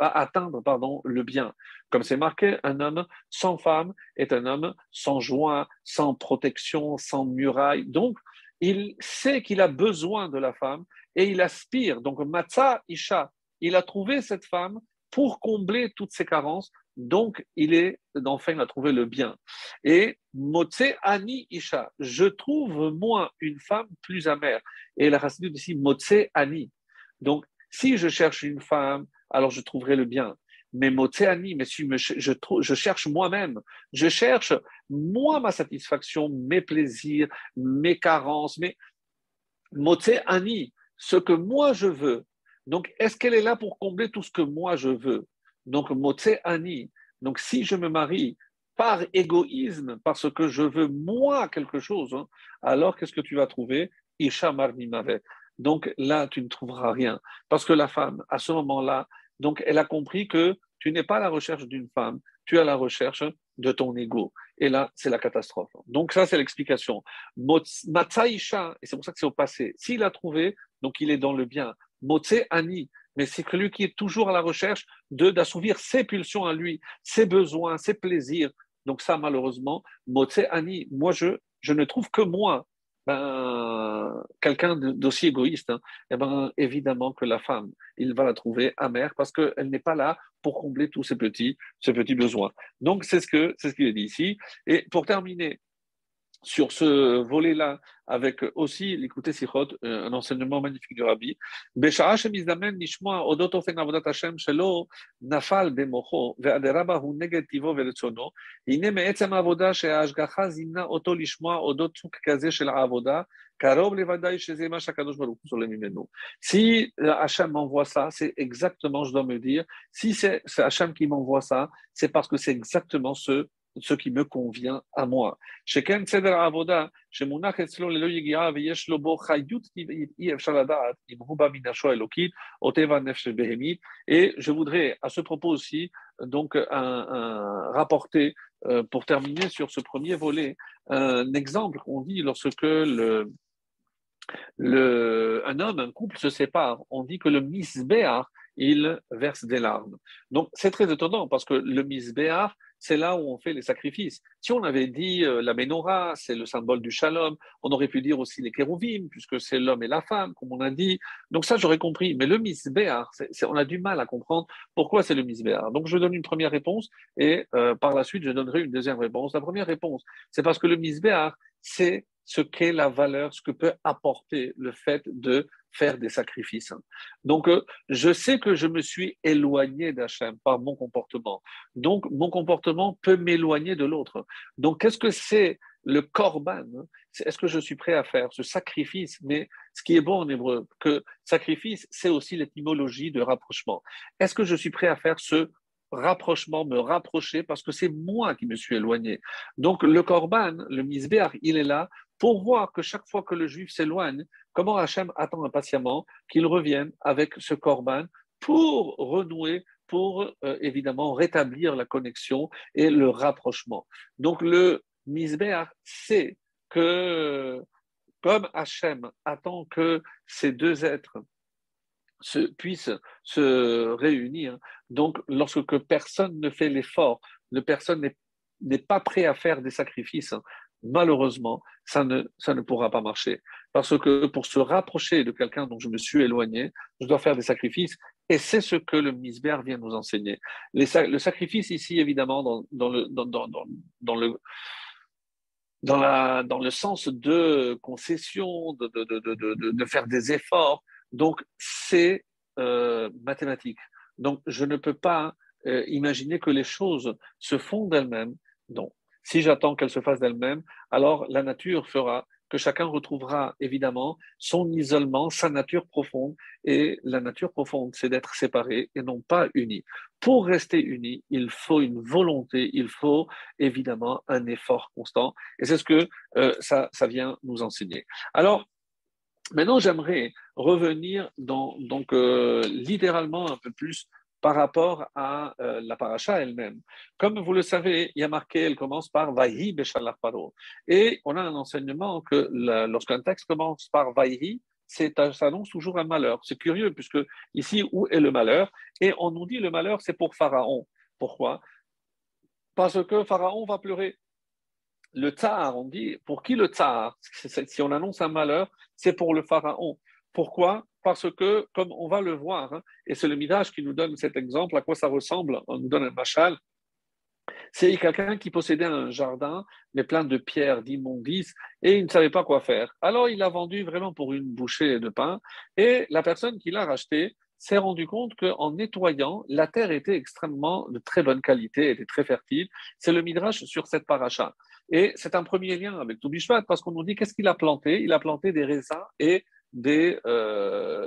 le bien. Comme c'est marqué, un homme sans femme est un homme sans joint, sans protection, sans muraille. Donc, il sait qu'il a besoin de la femme et il aspire. Donc, Matzah Isha, il a trouvé cette femme pour combler toutes ses carences Donc, enfin, il a trouvé le bien. Et Motse Ani Isha, je trouve moi une femme plus amère. Et la racine ici, Motse Ani. Donc, si je cherche une femme, alors je trouverai le bien. Mais Motse Ani, mais si je cherche moi-même, je cherche moi ma satisfaction, mes plaisirs, mes carences, Motse Ani, ce que moi je veux. Donc, est-ce qu'elle est là pour combler tout ce que moi je veux? Donc, Motse Ani. Donc, si je me marie par égoïsme, parce que je veux moi quelque chose, hein, alors qu'est-ce que tu vas trouver? Isha Marnimavet. Donc là, tu ne trouveras rien. Parce que la femme, à ce moment-là, donc elle a compris que tu n'es pas à la recherche d'une femme, tu es à la recherche de ton ego. Et là, c'est la catastrophe. Donc ça, c'est l'explication. Matzaïcha, et c'est pour ça que c'est au passé. S'il a trouvé, donc il est dans le bien. Motse Ani, mais c'est que lui qui est toujours à la recherche d'assouvir ses pulsions à lui, ses besoins, ses plaisirs. Donc ça, malheureusement, Motse Ani, moi, je ne trouve que moi. Quelqu'un d'aussi égoïste, hein, eh ben, évidemment que la femme, il va la trouver amère parce qu'elle n'est pas là pour combler tous ces petits besoins. Donc, c'est ce qu'il est dit ici. Et pour terminer, sur ce volet-là, avec aussi l'écouter Sichot, un enseignement magnifique du Rabbi. בשעה שמזדמן לשמוע אודות אופן עבודת השם שלו, נפל במוחו, והדרבה הוא נגד טבעו ורצונו. הנה מעצם העבודה שההשגחה זימנה אותו לשמוע אודות סוג כזה של העבודה, קרוב לוודאי שזה מה שהקדוש ברוך הוא סולם ממנו. Si Hachem m'envoie ça, c'est exactement, je dois me dire, si c'est Hachem qui m'envoie ça, c'est parce que c'est exactement ce qui me convient à moi. שכן סדר העבודה שמונח אצלו ללא יגיעה ויש לו בו חיות טבעית, אי אפשר לדעת אם הוא בא מן השוע האלוקית או טבע נפש בהמית. Et je voudrais à ce propos aussi donc rapporter pour terminer sur ce premier volet un exemple qu'on dit lorsque un homme, un couple se sépare, on dit que le misbéach, il verse des larmes. Donc c'est très étonnant parce que le misbéach, c'est là où on fait les sacrifices. Si on avait dit la menorah, c'est le symbole du shalom, on aurait pu dire aussi les kérouvim, puisque c'est l'homme et la femme, comme on a dit. Donc ça, j'aurais compris. Mais le misbéach, on a du mal à comprendre pourquoi c'est le misbéach. Donc je donne une première réponse et par la suite, je donnerai une deuxième réponse. La première réponse, c'est parce que le misbéach, c'est ce qu'est la valeur, ce que peut apporter le fait de faire des sacrifices. Donc, je sais que je me suis éloigné d'Hachem par mon comportement. Donc, mon comportement peut m'éloigner de l'autre. Donc, qu'est-ce que c'est le korban? Est-ce que je suis prêt à faire ce sacrifice? Mais ce qui est bon en hébreu, que sacrifice, c'est aussi l'étymologie de rapprochement. Est-ce que je suis prêt à faire ce rapprochement, me rapprocher, parce que c'est moi qui me suis éloigné. Donc, le korban, le misbéach, il est là pour voir que chaque fois que le juif s'éloigne, comment Hachem attend impatiemment qu'il revienne avec ce korban pour renouer, pour évidemment rétablir la connexion et le rapprochement. Donc le misbéach, c'est que comme Hachem attend que ces deux êtres puissent se réunir, donc lorsque personne ne fait l'effort, personne n'est pas prêt à faire des sacrifices, malheureusement, ça ne pourra pas marcher. Parce que pour se rapprocher de quelqu'un dont je me suis éloigné, je dois faire des sacrifices. Et c'est ce que le Misber vient nous enseigner. Le sacrifice ici, évidemment, dans le sens de concession, de faire des efforts. Donc, c'est mathématique. Donc, je ne peux pas imaginer que les choses se font d'elles-mêmes. Donc, si j'attends qu'elles se fassent d'elles-mêmes, alors la nature fera que chacun retrouvera évidemment son isolement, sa nature profonde. Et la nature profonde, c'est d'être séparé et non pas uni. Pour rester unis, il faut une volonté, il faut évidemment un effort constant. Et c'est ce que ça vient nous enseigner. Alors, maintenant, j'aimerais revenir littéralement un peu plus par rapport à la paracha elle-même. Comme vous le savez, il y a marqué, elle commence par Vaïhi Beshalach Paro. Et on a un enseignement que lorsqu'un texte commence par Vaïhi, ça annonce toujours un malheur. C'est curieux, puisque ici, où est le malheur? Et on nous dit le malheur, c'est pour Pharaon. Pourquoi? Parce que Pharaon va pleurer. Le tsar, on dit, pour qui le tsar? Si on annonce un malheur, c'est pour le pharaon. Pourquoi? Parce que, comme on va le voir, et c'est le Midrash qui nous donne cet exemple, à quoi ça ressemble, on nous donne un machal, C'est quelqu'un qui possédait un jardin, mais plein de pierres, d'immondices, et il ne savait pas quoi faire. Alors, il a vendu vraiment pour une bouchée de pain, et la personne qui l'a racheté s'est rendu compte qu'en nettoyant, la terre était extrêmement de très bonne qualité, était très fertile. C'est le Midrash sur cette paracha. Et c'est un premier lien avec Toubishvat parce qu'on nous dit qu'est-ce qu'il a planté? Il a planté des raisins et des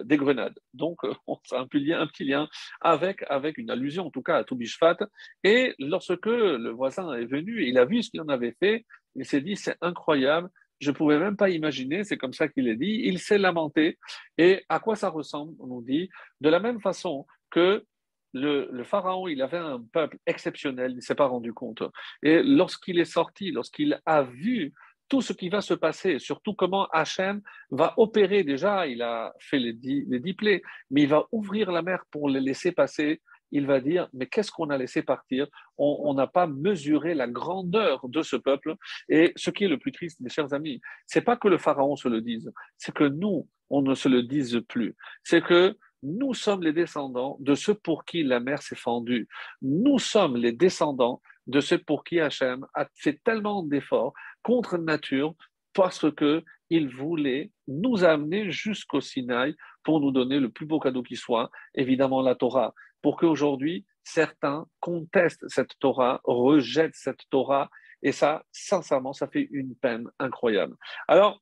grenades. Donc, c'est un petit lien avec une allusion en tout cas à Toubishvat. Et lorsque le voisin est venu, il a vu ce qu'il en avait fait, il s'est dit c'est incroyable, je ne pouvais même pas imaginer, c'est comme ça qu'il est dit, il s'est lamenté. Et à quoi ça ressemble, on nous dit, de la même façon que le pharaon, il avait un peuple exceptionnel, il ne s'est pas rendu compte. Et lorsqu'il est sorti, lorsqu'il a vu tout ce qui va se passer, surtout comment Hachem va opérer déjà, il a fait les 10 plaies, mais il va ouvrir la mer pour les laisser passer, il va dire, mais qu'est-ce qu'on a laissé partir? On n'a pas mesuré la grandeur de ce peuple. Et ce qui est le plus triste, mes chers amis, c'est pas que le pharaon se le dise, c'est que nous, on ne se le dise plus. C'est que nous sommes les descendants de ceux pour qui la mer s'est fendue. Nous sommes les descendants de ceux pour qui Hachem a fait tellement d'efforts contre nature parce que il voulait nous amener jusqu'au Sinaï pour nous donner le plus beau cadeau qui soit, évidemment la Torah, pour qu'aujourd'hui, certains contestent cette Torah, rejettent cette Torah, et ça, sincèrement, ça fait une peine incroyable. Alors,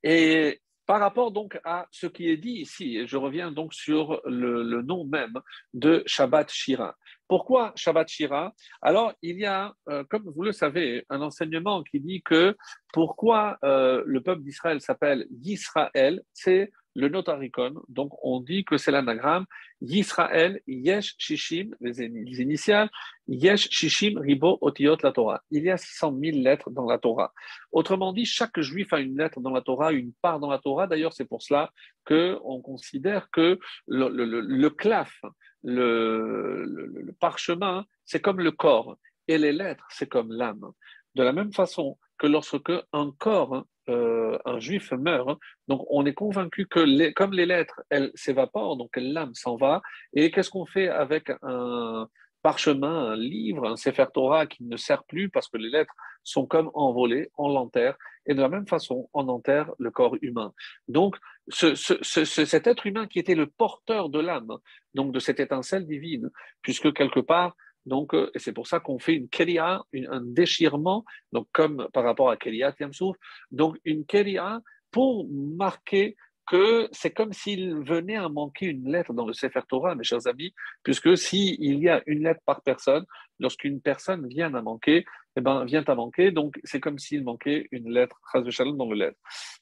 et par rapport donc à ce qui est dit ici, et je reviens donc sur le nom même de Shabbat Shira. Pourquoi Shabbat Shira? Alors, il y a, comme vous le savez, un enseignement qui dit que pourquoi le peuple d'Israël s'appelle Yisraël, c'est le notaricon. Donc, on dit que c'est l'anagramme Yisraël Yesh Shishim, les initiales, Yesh Shishim Ribo Otiot la Torah. Il y a 600 000 lettres dans la Torah. Autrement dit, chaque juif a une lettre dans la Torah, une part dans la Torah. D'ailleurs, c'est pour cela qu'on considère que le claf, le parchemin, c'est comme le corps, et les lettres, c'est comme l'âme. De la même façon que lorsque un corps, un juif meurt, donc on est convaincu que comme les lettres, elles s'évaporent, donc l'âme s'en va. Et qu'est-ce qu'on fait avec un parchemin, un livre, un Sefer Torah qui ne sert plus parce que les lettres sont comme envolées, on l'enterre, et de la même façon, on enterre le corps humain. Donc, cet être humain qui était le porteur de l'âme, donc de cette étincelle divine, puisque quelque part, donc, et c'est pour ça qu'on fait une kelia, un déchirement, donc comme par rapport à kelia Yamsouf, donc une kelia pour marquer que c'est comme s'il venait à manquer une lettre dans le Sefer Torah, mes chers amis, puisque s'il y a une lettre par personne, lorsqu'une personne vient à manquer, eh ben, vient à manquer, donc c'est comme s'il manquait une lettre, chas de shalom, dans le lettre.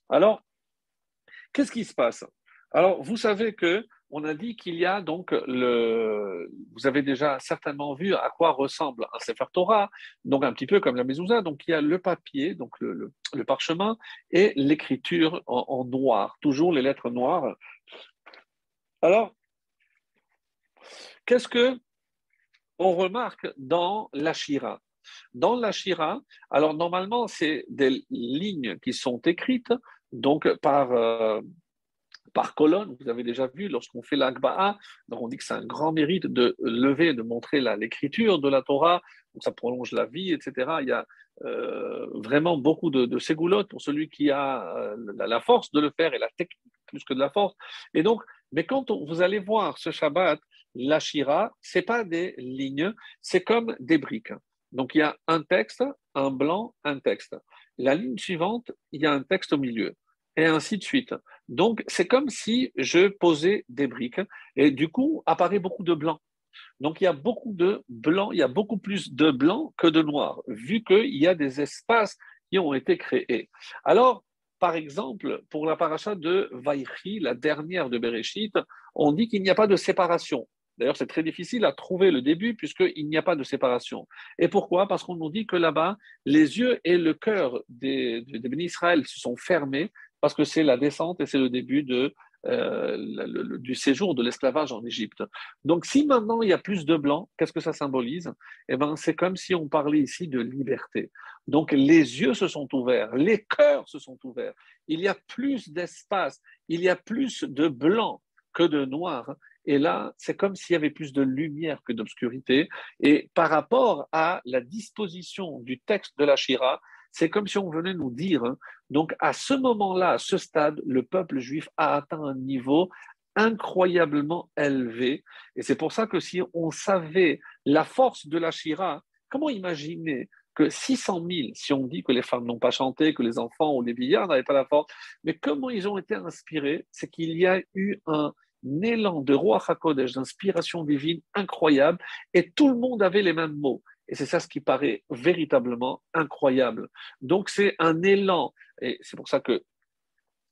Alors, qu'est-ce qui se passe? Alors, vous savez que on a dit qu'il y a donc vous avez déjà certainement vu à quoi ressemble un Sefer Torah, donc un petit peu comme la mezouza. Donc il y a le papier, donc le parchemin, et l'écriture en noir, toujours les lettres noires. Alors, qu'est-ce que on remarque dans la Shira? Dans la Shira, alors normalement, c'est des lignes qui sont écrites donc par colonne. Vous avez déjà vu, lorsqu'on fait l'Akba'a, donc on dit que c'est un grand mérite de lever, de montrer l'écriture de la Torah, donc ça prolonge la vie, etc. Il y a vraiment beaucoup de ségoulottes pour celui qui a la force de le faire et la technique plus que de la force. Et donc, mais quand vous allez voir ce Shabbat, la Shira, c'est pas des lignes, c'est comme des briques. Donc il y a un texte, un blanc, un texte. La ligne suivante, il y a un texte au milieu, et ainsi de suite. Donc, c'est comme si je posais des briques et du coup, apparaît beaucoup de blanc. Donc, il y a beaucoup de blanc, il y a beaucoup plus de blanc que de noir, vu qu'il y a des espaces qui ont été créés. Alors, par exemple, pour la paracha de Vaïchi, la dernière de Bereshit, on dit qu'il n'y a pas de séparation. D'ailleurs, c'est très difficile à trouver le début puisqu'il n'y a pas de séparation. Et pourquoi? Parce qu'on nous dit que là-bas, les yeux et le cœur des bénis Israël se sont fermés parce que c'est la descente et c'est le début du séjour de l'esclavage en Égypte. Donc, si maintenant il y a plus de blanc, qu'est-ce que ça symbolise? Eh ben, c'est comme si on parlait ici de liberté. Donc, les yeux se sont ouverts, les cœurs se sont ouverts. Il y a plus d'espace, il y a plus de blanc que de noir. Et là, c'est comme s'il y avait plus de lumière que d'obscurité. Et par rapport à la disposition du texte de la Shira, c'est comme si on venait nous dire, hein, donc à ce moment-là, à ce stade, le peuple juif a atteint un niveau incroyablement élevé. Et c'est pour ça que si on savait la force de la Shira, comment imaginer que 600 000, si on dit que les femmes n'ont pas chanté, que les enfants ou les vieillards n'avaient pas la force, mais comment ils ont été inspirés, c'est qu'il y a eu un élan de roi HaKodesh, d'inspiration divine incroyable, et tout le monde avait les mêmes mots. Et c'est ça ce qui paraît véritablement incroyable. Donc c'est un élan, et c'est pour ça que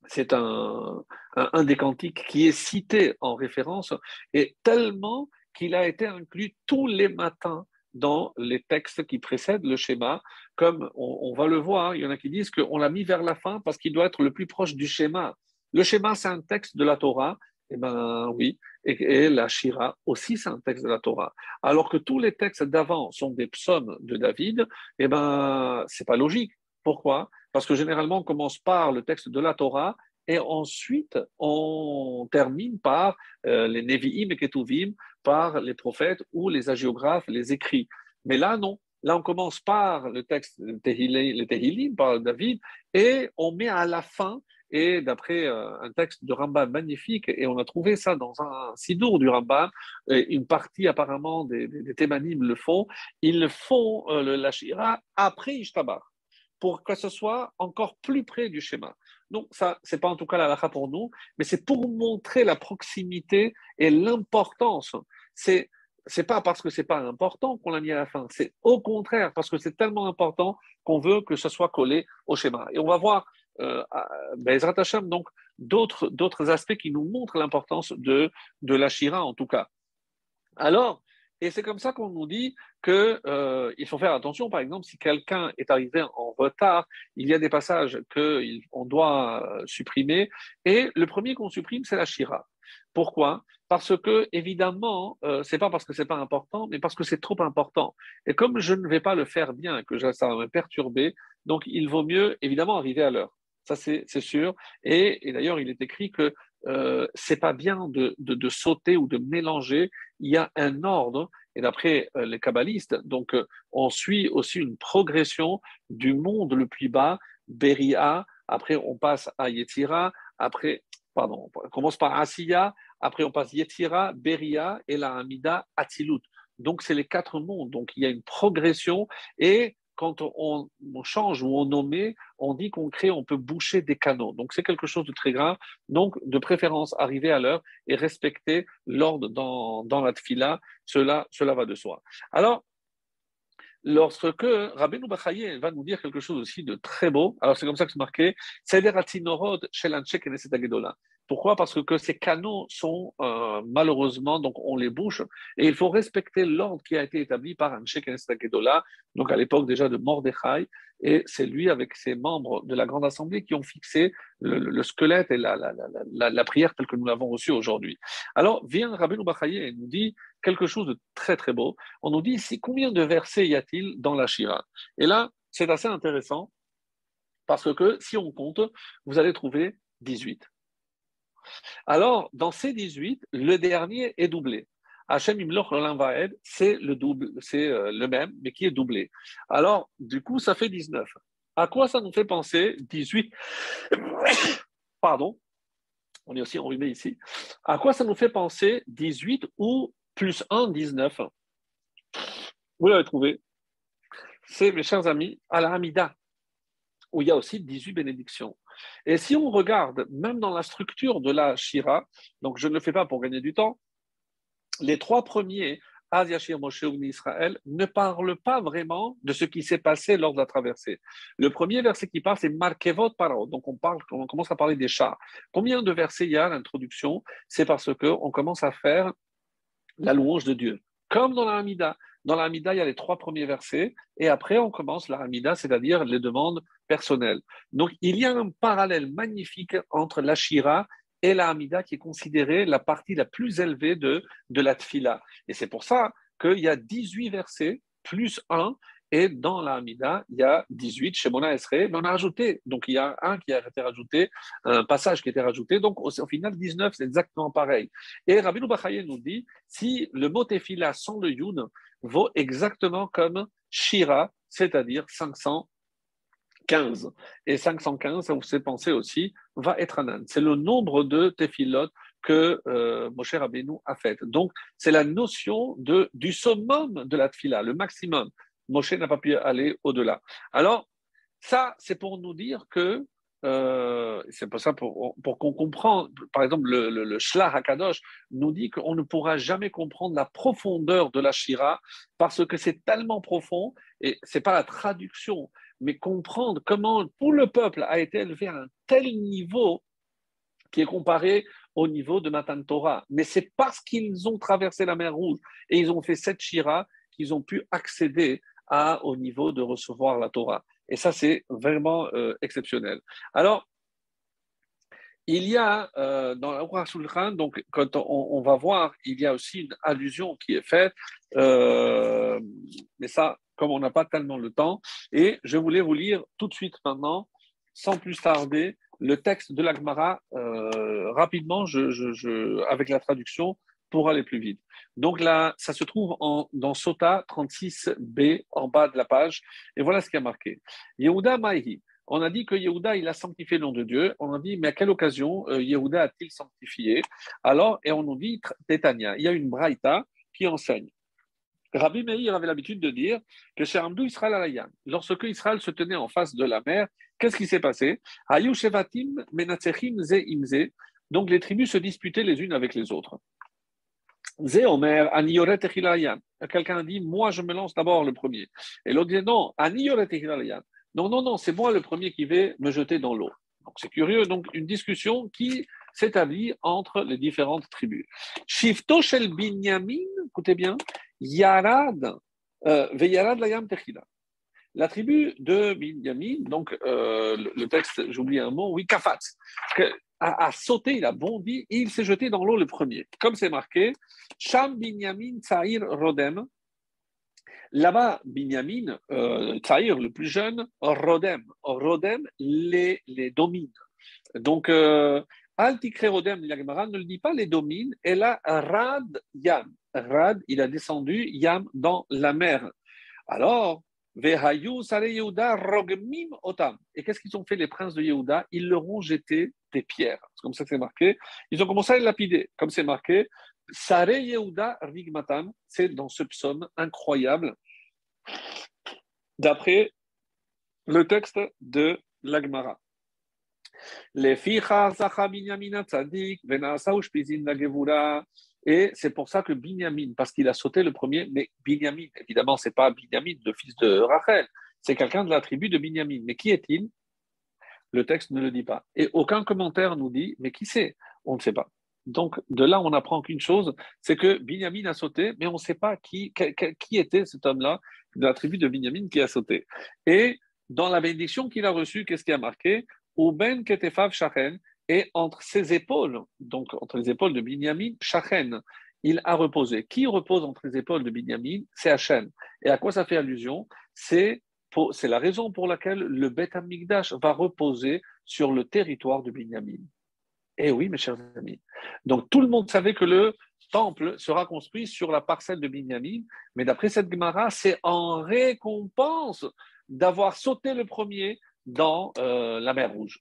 c'est un des cantiques qui est cité en référence, et tellement qu'il a été inclus tous les matins dans les textes qui précèdent le schéma, comme on va le voir, il y en a qui disent qu'on l'a mis vers la fin parce qu'il doit être le plus proche du schéma. Le schéma, c'est un texte de la Torah, eh ben oui, et la Shira aussi, c'est un texte de la Torah. Alors que tous les textes d'avant sont des psaumes de David, eh ben c'est pas logique. Pourquoi? Parce que généralement, on commence par le texte de la Torah et ensuite on termine par les Nevi'im et Ketuvim, par les prophètes ou les hagiographes, les écrits. Mais là, non. Là, on commence par le texte, les Tehillim, par David, et on met à la fin, et d'après un texte de Rambam magnifique, et on a trouvé ça dans un sidour du Rambam, et une partie apparemment des Thémanim le font, ils font la Shira après Ishtabar, pour que ce soit encore plus près du schéma. Donc, ça, ce n'est pas en tout cas la halakha pour nous, mais c'est pour montrer la proximité et l'importance. C'est pas parce que c'est pas important qu'on l'a mis à la fin, c'est au contraire parce que c'est tellement important qu'on veut que ce soit collé au schéma. Et on va voir, Bezrat Hashem, donc d'autres aspects qui nous montrent l'importance de la Shira en tout cas. Alors, et c'est comme ça qu'on nous dit qu'il faut faire attention, par exemple, si quelqu'un est arrivé en retard, il y a des passages qu'on doit supprimer, et le premier qu'on supprime, c'est la Shira. Pourquoi? Parce que, évidemment, c'est pas parce que c'est pas important, mais parce que c'est trop important. Et comme je ne vais pas le faire bien, que ça va me perturber, donc il vaut mieux, évidemment, arriver à l'heure. Ça, c'est sûr. Et d'ailleurs, il est écrit que c'est pas bien de sauter ou de mélanger. Il y a un ordre, et d'après les kabbalistes, donc on suit aussi une progression du monde le plus bas, Beria, après on passe à Yetzira, après, pardon, on commence par Asiya, après on passe Yetzira, Beria, et la Hamida, Atzilut. Donc c'est les quatre mondes, donc il y a une progression, et quand on change ou on nomme, on dit qu'on crée, on peut boucher des canaux. Donc c'est quelque chose de très grave. Donc de préférence, arriver à l'heure et respecter l'ordre dans la tfila, cela va de soi. Alors, lorsque Rabbeinu Bachaye va nous dire quelque chose aussi de très beau, alors c'est comme ça que c'est marqué, Seder Atzinorod Shel Anshe Knesset Hagedola. Pourquoi? Parce que ces canaux sont malheureusement, donc on les bouche, et il faut respecter l'ordre qui a été établi par Anshe Knesset Hagedola, donc à l'époque déjà de Mordechai, et c'est lui avec ses membres de la Grande Assemblée qui ont fixé le squelette et la prière telle que nous l'avons reçue aujourd'hui. Alors vient Rabbeinu Bachaye et nous dit quelque chose de très très beau. On nous dit ici combien de versets y a-t-il dans la Shira? Et là, c'est assez intéressant parce que si on compte, vous allez trouver 18. Alors, dans ces 18, le dernier est doublé. Hachem Imloch Olam Vaed, c'est le double, c'est le même, mais qui est doublé. Alors, du coup, ça fait 19. À quoi ça nous fait penser 18? Pardon, on est aussi enrhumé ici. À quoi ça nous fait penser 18 ou plus 1, 19? Vous l'avez trouvé. C'est, mes chers amis, à la Hamida, où il y a aussi 18 bénédictions. Et si on regarde, même dans la structure de la Shira, donc je ne le fais pas pour gagner du temps, les trois premiers, Az Yashir Moshe Uvni Israël, ne parlent pas vraiment de ce qui s'est passé lors de la traversée. Le premier verset qui parle, c'est Markevot Parot. Donc on commence à parler des chars. Combien de versets il y a à l'introduction? C'est parce qu'on commence à faire la louange de Dieu. Comme dans la Hamida. Dans la Hamida, il y a les trois premiers versets, et après on commence la Hamida, c'est-à-dire les demandes personnelles. Donc il y a un parallèle magnifique entre la Shira et la Hamida qui est considérée la partie la plus élevée de la Tfila. Et c'est pour ça qu'il y a 18 versets plus 1, Et dans la Hamida, il y a 18, Shemona Esrei, mais on a rajouté. Donc, il y a un qui a été rajouté, un passage qui a été rajouté. Donc, au final, 19, c'est exactement pareil. Et Rabbi Bachaye nous dit, si le mot Tefila sans le Yud vaut exactement comme Shira, c'est-à-dire 515. Et 515, ça vous fait penser aussi, va être Anan. C'est le nombre de Tefilot que Moshe Rabbeinu a fait. Donc, c'est la notion du summum de la Tefila, le maximum. Moshe n'a pas pu aller au-delà. Alors, ça, c'est pour nous dire que c'est pour ça pour qu'on comprenne, par exemple, le Shlach HaKadosh nous dit qu'on ne pourra jamais comprendre la profondeur de la Shira parce que c'est tellement profond et c'est pas la traduction, mais comprendre comment tout le peuple a été élevé à un tel niveau qui est comparé au niveau de Matan Torah. Mais c'est parce qu'ils ont traversé la mer Rouge et ils ont fait cette Shira qu'ils ont pu accéder au niveau de recevoir la Torah. Et ça, c'est vraiment exceptionnel. Alors, il y a dans la Aruch HaShulchan, donc quand on va voir, il y a aussi une allusion qui est faite, mais ça, comme on n'a pas tellement le temps, et je voulais vous lire tout de suite maintenant, sans plus tarder, le texte de la Gemara rapidement, avec la traduction, pour aller plus vite. Donc là, ça se trouve dans Sota 36b, en bas de la page, et voilà ce qui a marqué. Yehuda Maïhi. On a dit que Yehuda, il a sanctifié le nom de Dieu. On a dit, mais à quelle occasion Yehuda a-t-il sanctifié? Alors, et on nous dit, Tétania, il y a une braïta qui enseigne. Rabbi Meir avait l'habitude de dire que chez Amdou Israël Alayan, lorsque Israël se tenait en face de la mer, qu'est-ce qui s'est passé? Hayu Shevatim Menachechim Ze Imze. Donc les tribus se disputaient les unes avec les autres. Ze Omer, Aniyoret Echilayan. Quelqu'un dit, moi je me lance d'abord le premier. Et l'autre dit, non, Aniyoret Echilayan. Non, c'est moi le premier qui vais me jeter dans l'eau. Donc c'est curieux, donc une discussion qui s'établit entre les différentes tribus. Shifto shel Binyamin, écoutez bien, Yarad, Veyarad Layam Techila. La tribu de Binyamin, donc le texte, j'oublie un mot, oui, Kafatz, a sauté, il a bondi et il s'est jeté dans l'eau le premier. Comme c'est marqué, Sham Binyamin Tsaïr Rodem. Là-bas, Binyamin, Tsaïr, le plus jeune, Rodem les domine. Donc, Al-Tikre Rodem, l'Agmara ne le dit pas les domine, et là, Rad Yam. Rad, il a descendu Yam dans la mer. Alors, Vehayu Sare Yehuda Rogmim Otam. Et qu'est-ce qu'ils ont fait les princes de Yehuda? Ils leur ont jeté des pierres. C'est comme ça que c'est marqué. Ils ont commencé à les lapider, comme c'est marqué. Sare Yehuda Rigmatam, c'est dans ce psaume incroyable, d'après le texte de l'Agmara. Les et c'est pour ça que Binyamin, parce qu'il a sauté le premier, mais Binyamin, évidemment, c'est pas Binyamin, le fils de Rachel, c'est quelqu'un de la tribu de Binyamin. Mais qui est-il? Le texte ne le dit pas. Et aucun commentaire nous dit, mais qui c'est? On ne sait pas. Donc, de là, on apprend qu'une chose, c'est que Binyamin a sauté, mais on ne sait pas qui était cet homme-là de la tribu de Binyamin qui a sauté. Et dans la bénédiction qu'il a reçue, qu'est-ce qui a marqué? Uben ketefav shachen, et entre ses épaules, donc entre les épaules de Binyamin, shachen, il a reposé. Qui repose entre les épaules de Binyamin? C'est Hachem. Et à quoi ça fait allusion? C'est la raison pour laquelle le Beth Amikdash va reposer sur le territoire de Binyamin. Eh oui, mes chers amis. Donc, tout le monde savait que le temple sera construit sur la parcelle de Binyamin, mais d'après cette Gemara, c'est en récompense d'avoir sauté le premier dans la mer Rouge.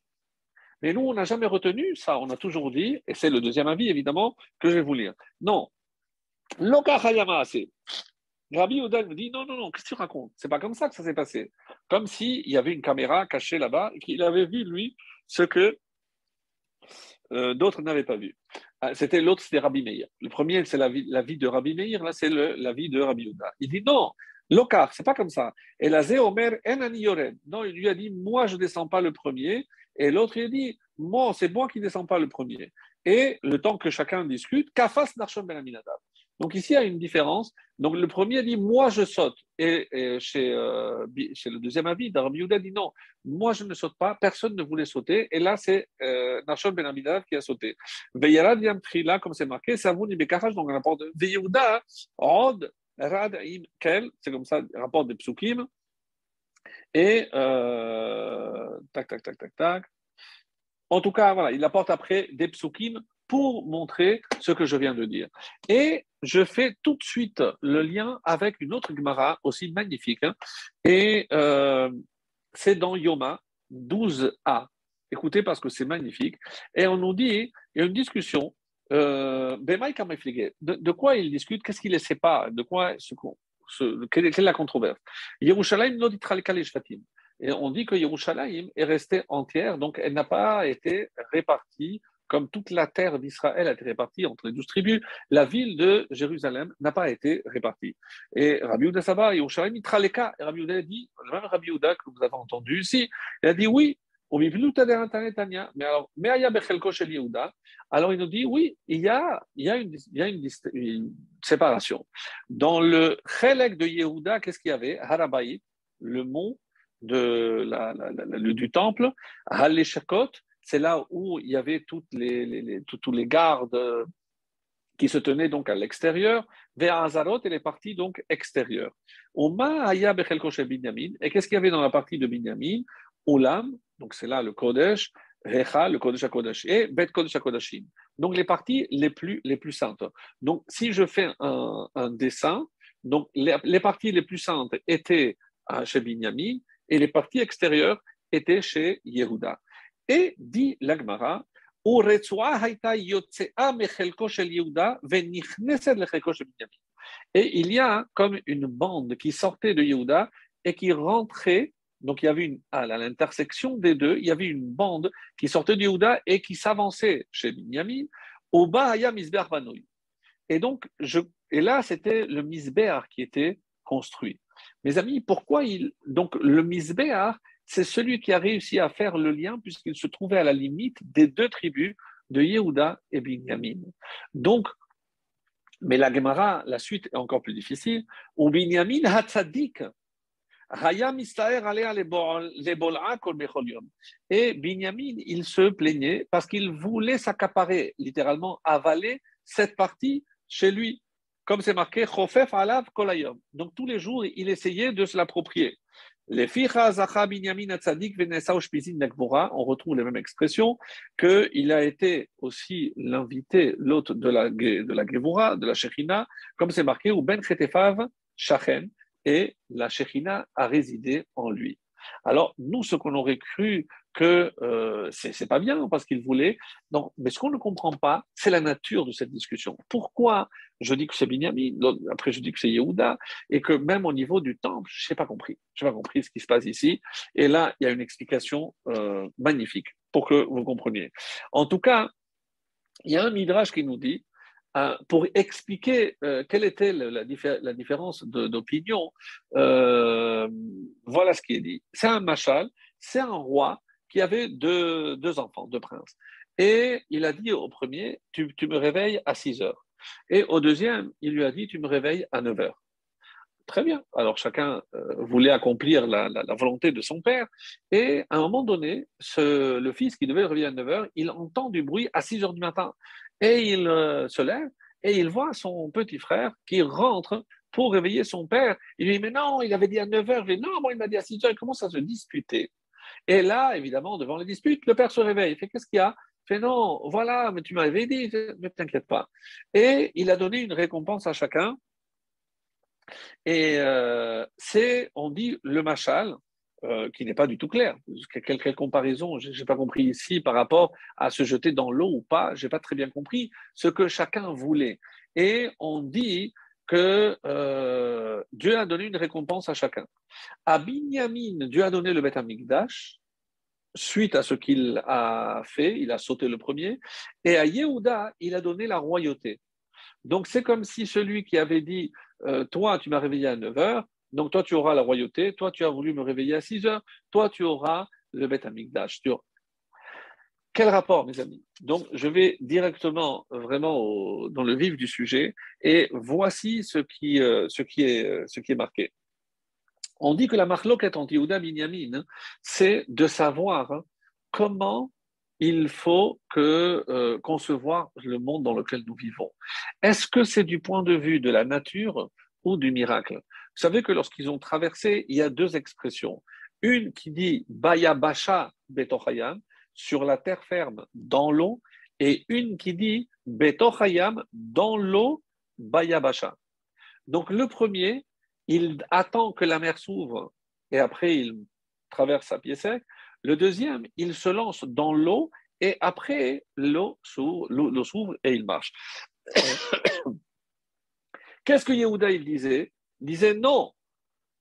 Mais nous, on n'a jamais retenu ça. On a toujours dit, et c'est le deuxième avis, évidemment, que je vais vous lire. Non. Lokachayama assez. Rabbi Yehuda me dit, non, qu'est-ce que tu racontes? C'est pas comme ça que ça s'est passé. Comme s'il y avait une caméra cachée là-bas et qu'il avait vu, lui, ce que d'autres n'avaient pas vu. L'autre, c'était Rabbi Meir. Le premier, c'est la vie de Rabbi Meir. Là, c'est la vie de Rabbi Yehuda. Il dit non, Lokar, c'est pas comme ça. Et la Omer en ani yored. Non, il lui a dit, moi, je ne descends pas le premier. Et l'autre, il a dit, moi, c'est moi qui ne descends pas le premier. Et le temps que chacun discute, Kafas Narshon Ben Aminadab. Donc ici, il y a une différence. Donc le premier dit, moi, je saute. Et chez le deuxième avis, Rabbi Yehuda dit non, moi, je ne saute pas, personne ne voulait sauter. Et là, c'est Nachshon Ben Aminadab qui a sauté. Veyarad Yam Trila, comme c'est marqué, Savun Ibekachach, donc un rapport de Yehuda, Od, Rad Im Kel, c'est comme ça, rapport des Psukim, Et tac, tac, tac, tac, tac. En tout cas, voilà, il apporte après des psukim pour montrer ce que je viens de dire. Et je fais tout de suite le lien avec une autre Gemara aussi magnifique. Hein, et c'est dans Yoma 12a. Écoutez parce que c'est magnifique. Et on nous dit, il y a une discussion. De quoi ils discutent? Qu'est-ce qui les sépare? De quoi quelle est la controverse? Yerushalayim no ditra lekal shvatim. Et on dit que Yerushalayim est restée entière, donc elle n'a pas été répartie comme toute la terre d'Israël a été répartie entre les 12 tribus. La ville de Jérusalem n'a pas été répartie. Et Rabbi Yehuda Saba, Yerushalayim Itraleka, et Rabbi Yehuda a dit, le même Rabbi Yehuda que vous avez entendu ici, il a dit oui. Mais alors, alors il nous dit oui, il y a une séparation. Dans le Chelek de Yehuda, qu'est-ce qu'il y avait? Harabaït, le mont du temple, Haleshakot, c'est là où il y avait tous les gardes qui se tenaient donc à l'extérieur, vers Hazarot et les parties donc extérieures. Oma Haya Bechelko shel Binyamin, et qu'est-ce qu'il y avait dans la partie de Binyamin? Olam, donc c'est là le Kodesh, Recha, le Kodesh HaKodesh, et Bet Kodesh HaKodashim. Donc les parties les plus saintes. Donc si je fais un dessin, donc les parties les plus saintes étaient chez Binyamin, et les parties extérieures étaient chez Yehuda. Et dit l'Agmara, et il y a comme une bande qui sortait de Yehuda et qui rentrait, donc il y avait à l'intersection des deux, il y avait une bande qui sortait de Yehuda et qui s'avançait chez Binyamin, au Bahaya Misbeach Banoui. Et donc, et là, c'était le Misbeach qui était construit. Mes amis, pourquoi donc le Misbeach, c'est celui qui a réussi à faire le lien puisqu'il se trouvait à la limite des deux tribus de Yehuda et Binyamin. Donc, mais la Gemara, la suite est encore plus difficile. Ou Binyamin hatzadik, et Binyamin, il se plaignait parce qu'il voulait s'accaparer, littéralement avaler cette partie chez lui. Comme c'est marqué, Chofef alav kolayom. Donc tous les jours, il essayait de se l'approprier. Les Binyamin Hatzadik on retrouve les mêmes expressions, qu'il a été aussi l'invité, l'hôte de la Gevura, de la Shechina, comme c'est marqué, ou Ben Chetefav Shachen, et la Shechina a résidé en lui. Alors, nous, ce qu'on aurait cru que c'est pas bien parce qu'il voulait, non, mais ce qu'on ne comprend pas, c'est la nature de cette discussion. Pourquoi je dis que c'est Binyamin, après je dis que c'est Yehuda, et que même au niveau du temple, je n'ai pas compris. Je n'ai pas compris ce qui se passe ici. Et là, il y a une explication magnifique pour que vous compreniez. En tout cas, il y a un midrash qui nous dit, pour expliquer quelle était la différence d'opinion, voilà ce qui est dit. C'est un machal, c'est un roi qui avait deux enfants, deux princes. Et il a dit au premier, tu me réveilles à 6 heures. Et au deuxième, il lui a dit, tu me réveilles à 9 heures. Très bien. Alors chacun voulait accomplir la volonté de son père. Et à un moment donné, le fils qui devait réveiller à 9 heures, il entend du bruit à 6 heures du matin. Et il se lève et il voit son petit frère qui rentre pour réveiller son père. Il lui dit, mais non, il avait dit à 9 heures. Il dit, non, moi, il m'a dit à 6 heures. Il commence à se disputer. Et là, évidemment, devant les disputes, le père se réveille. Il fait, qu'est-ce qu'il y a? Il fait, non, voilà, mais tu m'avais dit, ne t'inquiète pas. Et il a donné une récompense à chacun. Et on dit le machal, qui n'est pas du tout clair. Quelle comparaison, je n'ai pas compris ici par rapport à se jeter dans l'eau ou pas, je n'ai pas très bien compris ce que chacun voulait. Et on dit que Dieu a donné une récompense à chacun. À Binyamin, Dieu a donné le Beth Amikdash, suite à ce qu'il a fait, il a sauté le premier, et à Yehuda, il a donné la royauté. Donc, c'est comme si celui qui avait dit toi, tu m'as réveillé à 9 heures, donc toi, tu auras la royauté, toi, tu as voulu me réveiller à 6 heures, toi, tu auras le Beth Amikdash. Quel rapport, mes amis? Donc, je vais directement, vraiment, dans le vif du sujet, et voici ce qui est marqué. On dit que la marloquette entre Yehuda et Binyamin, c'est de savoir comment il faut concevoir le monde dans lequel nous vivons. Est-ce que c'est du point de vue de la nature ou du miracle? savez que lorsqu'ils ont traversé, il y a deux expressions. Une qui dit Bayabasha Betochayam, sur la terre ferme, dans l'eau, et une qui dit Betochayam, dans l'eau, Bayabasha. Donc le premier, il attend que la mer s'ouvre et après il traverse à pied sec. Le deuxième, il se lance dans l'eau et après l'eau s'ouvre et il marche. Qu'est-ce que Yehuda il disait? Il disait non,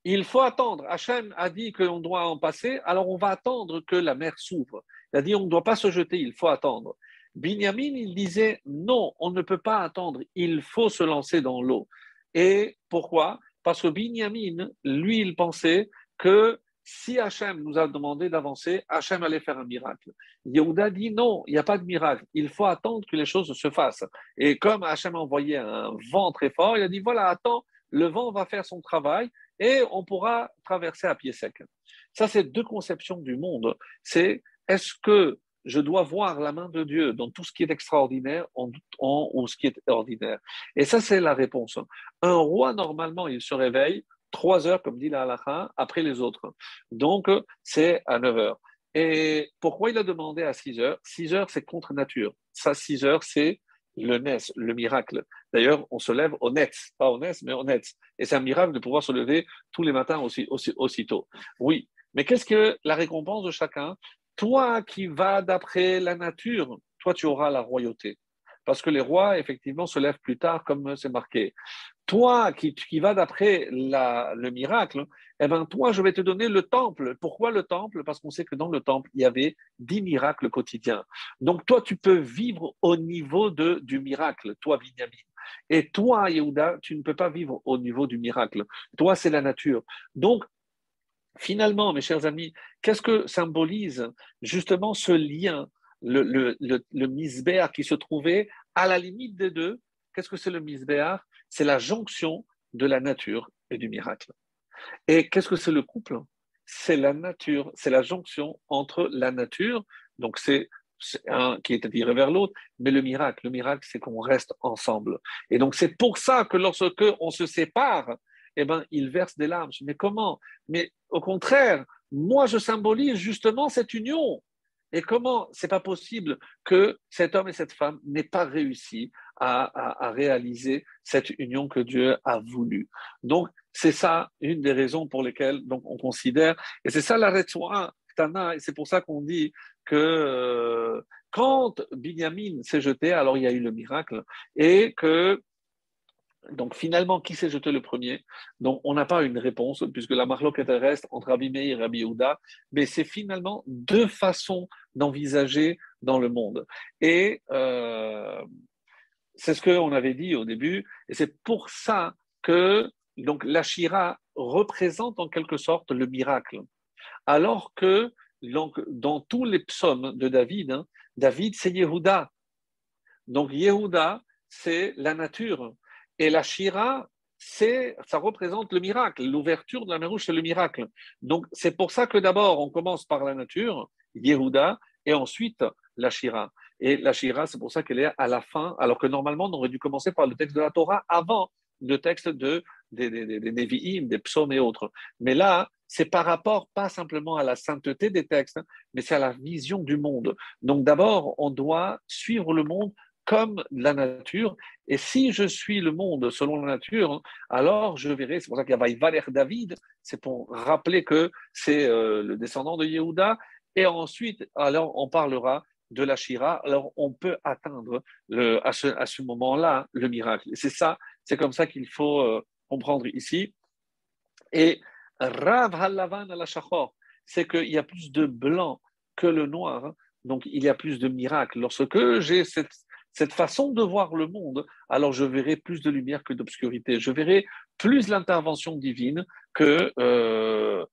il faut attendre. Hachem a dit qu'on doit en passer, alors on va attendre que la mer s'ouvre. Il a dit on ne doit pas se jeter, il faut attendre. Binyamin, il disait non, on ne peut pas attendre, il faut se lancer dans l'eau. Et pourquoi? Parce que Binyamin, lui, il pensait que si Hachem nous a demandé d'avancer, Hachem allait faire un miracle. Yehuda dit non, il n'y a pas de miracle, il faut attendre que les choses se fassent. Et comme Hachem a envoyé un vent très fort, il a dit voilà, attends, le vent va faire son travail et on pourra traverser à pied sec. Ça, c'est deux conceptions du monde. C'est est-ce que je dois voir la main de Dieu dans tout ce qui est extraordinaire ou ce qui est ordinaire? Et ça, c'est la réponse. Un roi, normalement, il se réveille 3 heures, comme dit la halakha, après les autres. Donc, c'est à 9 heures. Et pourquoi il a demandé à 6 heures? 6 heures, c'est contre nature. Ça, 6 heures, c'est le nes, le miracle. D'ailleurs, on se lève au net, pas au nes, mais au net. Et c'est un miracle de pouvoir se lever tous les matins aussitôt. Oui, mais qu'est-ce que la récompense de chacun? Toi qui vas d'après la nature, toi tu auras la royauté. Parce que les rois, effectivement, se lèvent plus tard, comme c'est marqué. Toi qui vas d'après le miracle, eh ben, toi, je vais te donner le temple. Pourquoi le temple? Parce qu'on sait que dans le temple, il y avait 10 miracles quotidiens. Donc, toi, tu peux vivre au niveau du miracle, toi, Binyamin. Et toi, Yehuda, tu ne peux pas vivre au niveau du miracle. Toi, c'est la nature. Donc, finalement, mes chers amis, qu'est-ce que symbolise justement ce lien, le misbéar qui se trouvait à la limite des deux? Qu'est-ce que c'est le misbéar? C'est la jonction de la nature et du miracle. Et qu'est-ce que c'est le couple? C'est la nature, c'est la jonction entre la nature, donc c'est un qui est attiré vers l'autre, mais le miracle, c'est qu'on reste ensemble. Et donc c'est pour ça que lorsque on se sépare, eh ben, il verse des larmes. Je dis, mais comment? Mais au contraire, moi je symbolise justement cette union. Et comment c'est pas possible que cet homme et cette femme n'aient pas réussi à réaliser cette union que Dieu a voulu. Donc, c'est ça une des raisons pour lesquelles donc, on considère, et c'est ça la Retzora Tana, et c'est pour ça qu'on dit que quand Binyamin s'est jeté, alors il y a eu le miracle, et que donc finalement, qui s'est jeté le premier? Donc on n'a pas une réponse, puisque la marloquette reste entre Rabbi Meir et Rabbi Yehuda, mais c'est finalement deux façons d'envisager dans le monde. Et c'est ce qu'on avait dit au début, et c'est pour ça que donc, la Shira représente en quelque sorte le miracle. Alors que donc, dans tous les psaumes de David, David c'est Yehuda. Donc Yehuda, c'est la nature. Et la Shira, ça représente le miracle. L'ouverture de la mer Rouge, c'est le miracle. Donc c'est pour ça que d'abord, on commence par la nature, Yehuda, et ensuite la Shira. Et la Shira, c'est pour ça qu'elle est à la fin, alors que normalement, on aurait dû commencer par le texte de la Torah avant le texte des Nevi'im, des psaumes et autres. Mais là, c'est par rapport pas simplement à la sainteté des textes, mais c'est à la vision du monde. Donc d'abord, on doit suivre le monde comme la nature. Et si je suis le monde selon la nature, alors je verrai, c'est pour ça qu'il y a Vaïvaler David, c'est pour rappeler que c'est le descendant de Yehuda. Et ensuite, alors on parlera de la Shira. Alors on peut atteindre à ce moment-là le miracle. Et c'est ça, c'est comme ça qu'il faut comprendre ici. Et Rav Halavan al Shachor, c'est qu'il y a plus de blanc que le noir. Donc il y a plus de miracles. Lorsque j'ai cette façon de voir le monde, alors je verrai plus de lumière que d'obscurité. Je verrai plus l'intervention divine que le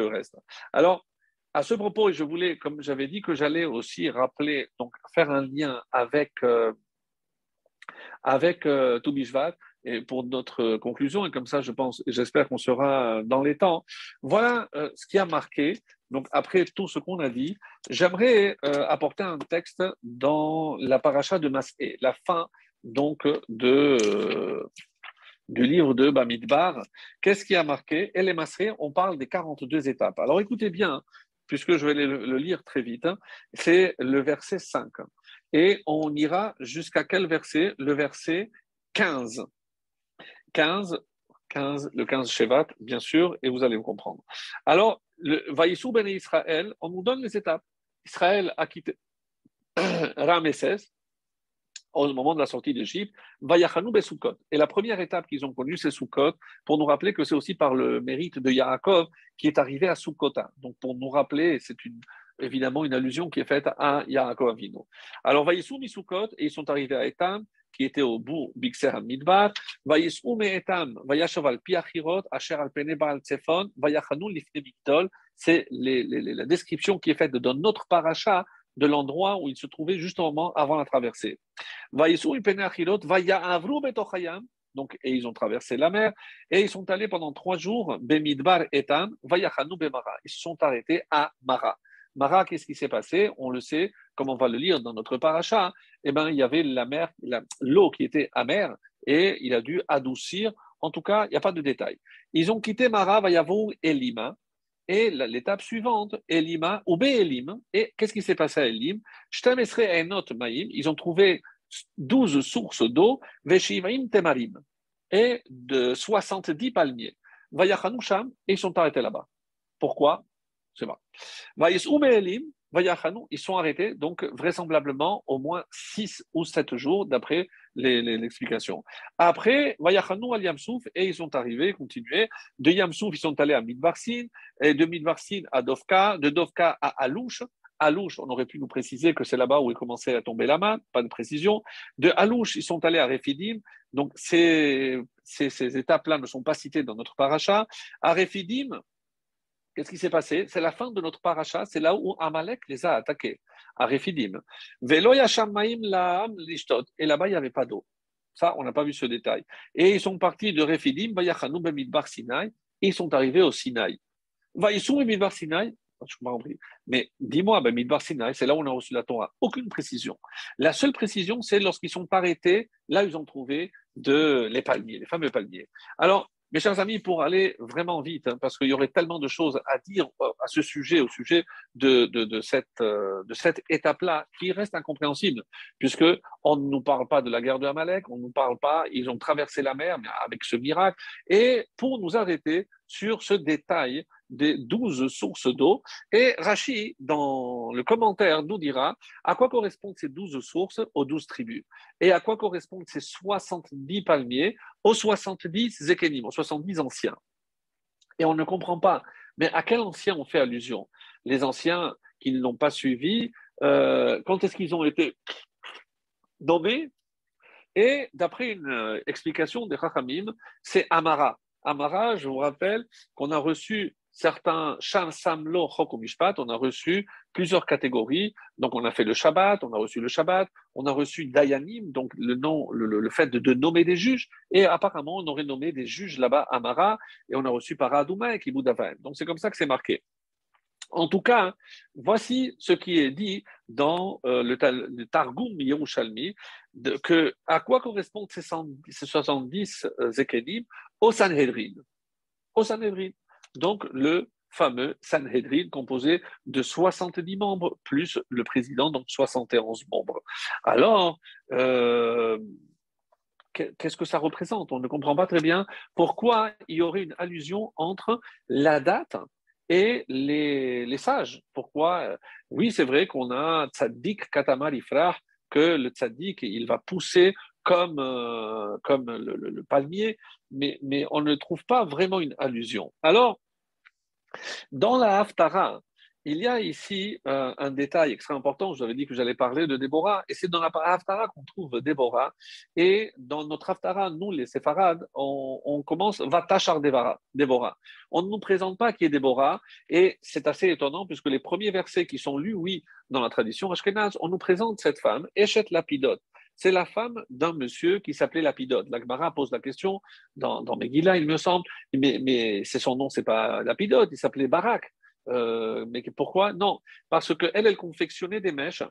reste. Alors, à ce propos, je voulais, comme j'avais dit, que j'allais aussi rappeler, donc faire un lien avec tout Bishvat, et pour notre conclusion, et comme ça, j'espère qu'on sera dans les temps. Voilà ce qui a marqué. Donc, après tout ce qu'on a dit, j'aimerais apporter un texte dans la paracha de Masé, la fin donc du livre de Bamidbar. Qu'est-ce qui a marqué? Et les Masré, on parle des 42 étapes. Alors écoutez bien, puisque je vais le lire très vite, hein, c'est le verset 5. Et on ira jusqu'à quel verset? Le verset 15. 15, 15, le 15 Shevat, bien sûr, et vous allez me comprendre. Alors, Vaïsou Ben Israël, on nous donne les étapes. Israël a quitté Ramesses au moment de la sortie d'Égypte, Vayachanou Besukot. Et la première étape qu'ils ont connue, c'est Sukkot, pour nous rappeler que c'est aussi par le mérite de Yaakov qui est arrivé à Sukkota. Donc, pour nous rappeler, évidemment une allusion qui est faite à Yaakov Avinu. Alors, Vayisou Misukot, et ils sont arrivés à Etam, qui était au bout Bixer Midbar, Vayisou Me Etam, Vayashaval Piachirot, Asher al Pene Baal Tsefon, Vayachanou Lifne Migdol. C'est la description qui est faite dans notre paracha de l'endroit où ils se trouvaient juste au moment avant la traversée. Donc, et ils ont traversé la mer et ils sont allés pendant 3 jours. Bemidbar etam, vayachanu bemara. Ils se sont arrêtés à Mara. Mara, qu'est-ce qui s'est passé? On le sait, comme on va le lire dans notre paracha. Eh ben, il y avait la mer, l'eau qui était amère et il a dû adoucir. En tout cas, il n'y a pas de détails. Ils ont quitté Mara, Vayavou et Lima. Et l'étape suivante, Elima, ou Elim, et qu'est-ce qui s'est passé à Elim? Ils ont trouvé 12 sources d'eau, Veshivaim Temarim, et de 70 palmiers. Vayachanusham, et ils sont arrêtés là-bas. Pourquoi? C'est vrai. Elim, Vayachanou, ils sont arrêtés, donc vraisemblablement au moins 6 ou 7 jours, d'après l'explication. Après, Vayachanou al Yamsouf, et ils sont arrivés, continués. De Yamsouf, ils sont allés à Midbarsin, et de Midbarsin à Dovka, de Dovka à Alouche. Alouche, on aurait pu nous préciser que c'est là-bas où il commençait à tomber la main, pas de précision. De Alouche, ils sont allés à Refidim, donc ces étapes-là ne sont pas citées dans notre paracha. À Refidim, qu'est-ce qui s'est passé? C'est la fin de notre paracha, c'est là où Amalek les a attaqués, à Refidim. Velo yasham maim laam lishtot. Et là-bas, il n'y avait pas d'eau. Ça, on n'a pas vu ce détail. Et ils sont partis de Refidim, Vayachanu bemidbar Sinaï, et ils sont arrivés au Sinaï. Vaïsou bemidbar Sinaï, je m'en prie. Mais dis-moi, bemidbar Sinaï, c'est là où on a reçu la Torah. Aucune précision. La seule précision, c'est lorsqu'ils sont arrêtés, là, ils ont trouvé les palmiers, les fameux palmiers. Alors, mes chers amis, pour aller vraiment vite, hein, parce qu'il y aurait tellement de choses à dire à ce sujet, au sujet de cette étape-là, qui reste incompréhensible, puisque on ne nous parle pas de la guerre de Amalek, on ne nous parle pas, ils ont traversé la mer mais avec ce miracle, et pour nous arrêter sur ce détail des 12 sources d'eau, et Rachi, dans le commentaire, nous dira à quoi correspondent ces 12 sources aux 12 tribus, et à quoi correspondent ces 70 palmiers aux 70 Zekenim, aux 70 anciens. Et on ne comprend pas. Mais à quels anciens on fait allusion? Les anciens qui ne l'ont pas suivi, quand est-ce qu'ils ont été nommés? Et d'après une explication des Chachamim, c'est Amara. Amara, je vous rappelle qu'on a reçu certains Sham Samlo Chok Mishpat, on a reçu plusieurs catégories. Donc, on a fait le Shabbat, on a reçu le Shabbat, on a reçu Dayanim, donc le fait de nommer des juges. Et apparemment, on aurait nommé des juges là-bas Amara, et on a reçu Paradouma et Kibud Avaim. Donc, c'est comme ça que c'est marqué. En tout cas, voici ce qui est dit dans le Targum Yerushalmi, à quoi correspondent ces 70 Zekedim au Sanhedrin. Au Sanhedrin. Donc, le fameux Sanhedrin composé de 70 membres, plus le président, donc 71 membres. Alors, qu'est-ce que ça représente? On ne comprend pas très bien pourquoi il y aurait une allusion entre la date et les sages. Pourquoi? Oui, c'est vrai qu'on a tzaddik katamar ifrah, que le tzaddik, il va pousser comme le palmier, mais on ne trouve pas vraiment une allusion. Alors, dans la Haftara, il y a ici un détail extrêmement important. Je vous avais dit que j'allais parler de Déborah, et c'est dans la Haftara qu'on trouve Déborah. Et dans notre Haftara, nous, les séfarades, on commence Vatachar Déborah. On ne nous présente pas qui est Déborah, et c'est assez étonnant puisque les premiers versets qui sont lus, oui, dans la tradition ashkénaze, on nous présente cette femme, Eshet Lapidot. C'est la femme d'un monsieur qui s'appelait Lapidot. La Gemara pose la question dans Megillah, il me semble, mais c'est son nom, c'est pas Lapidot, il s'appelait Barak. Mais pourquoi? Non, parce qu'elle confectionnait des mèches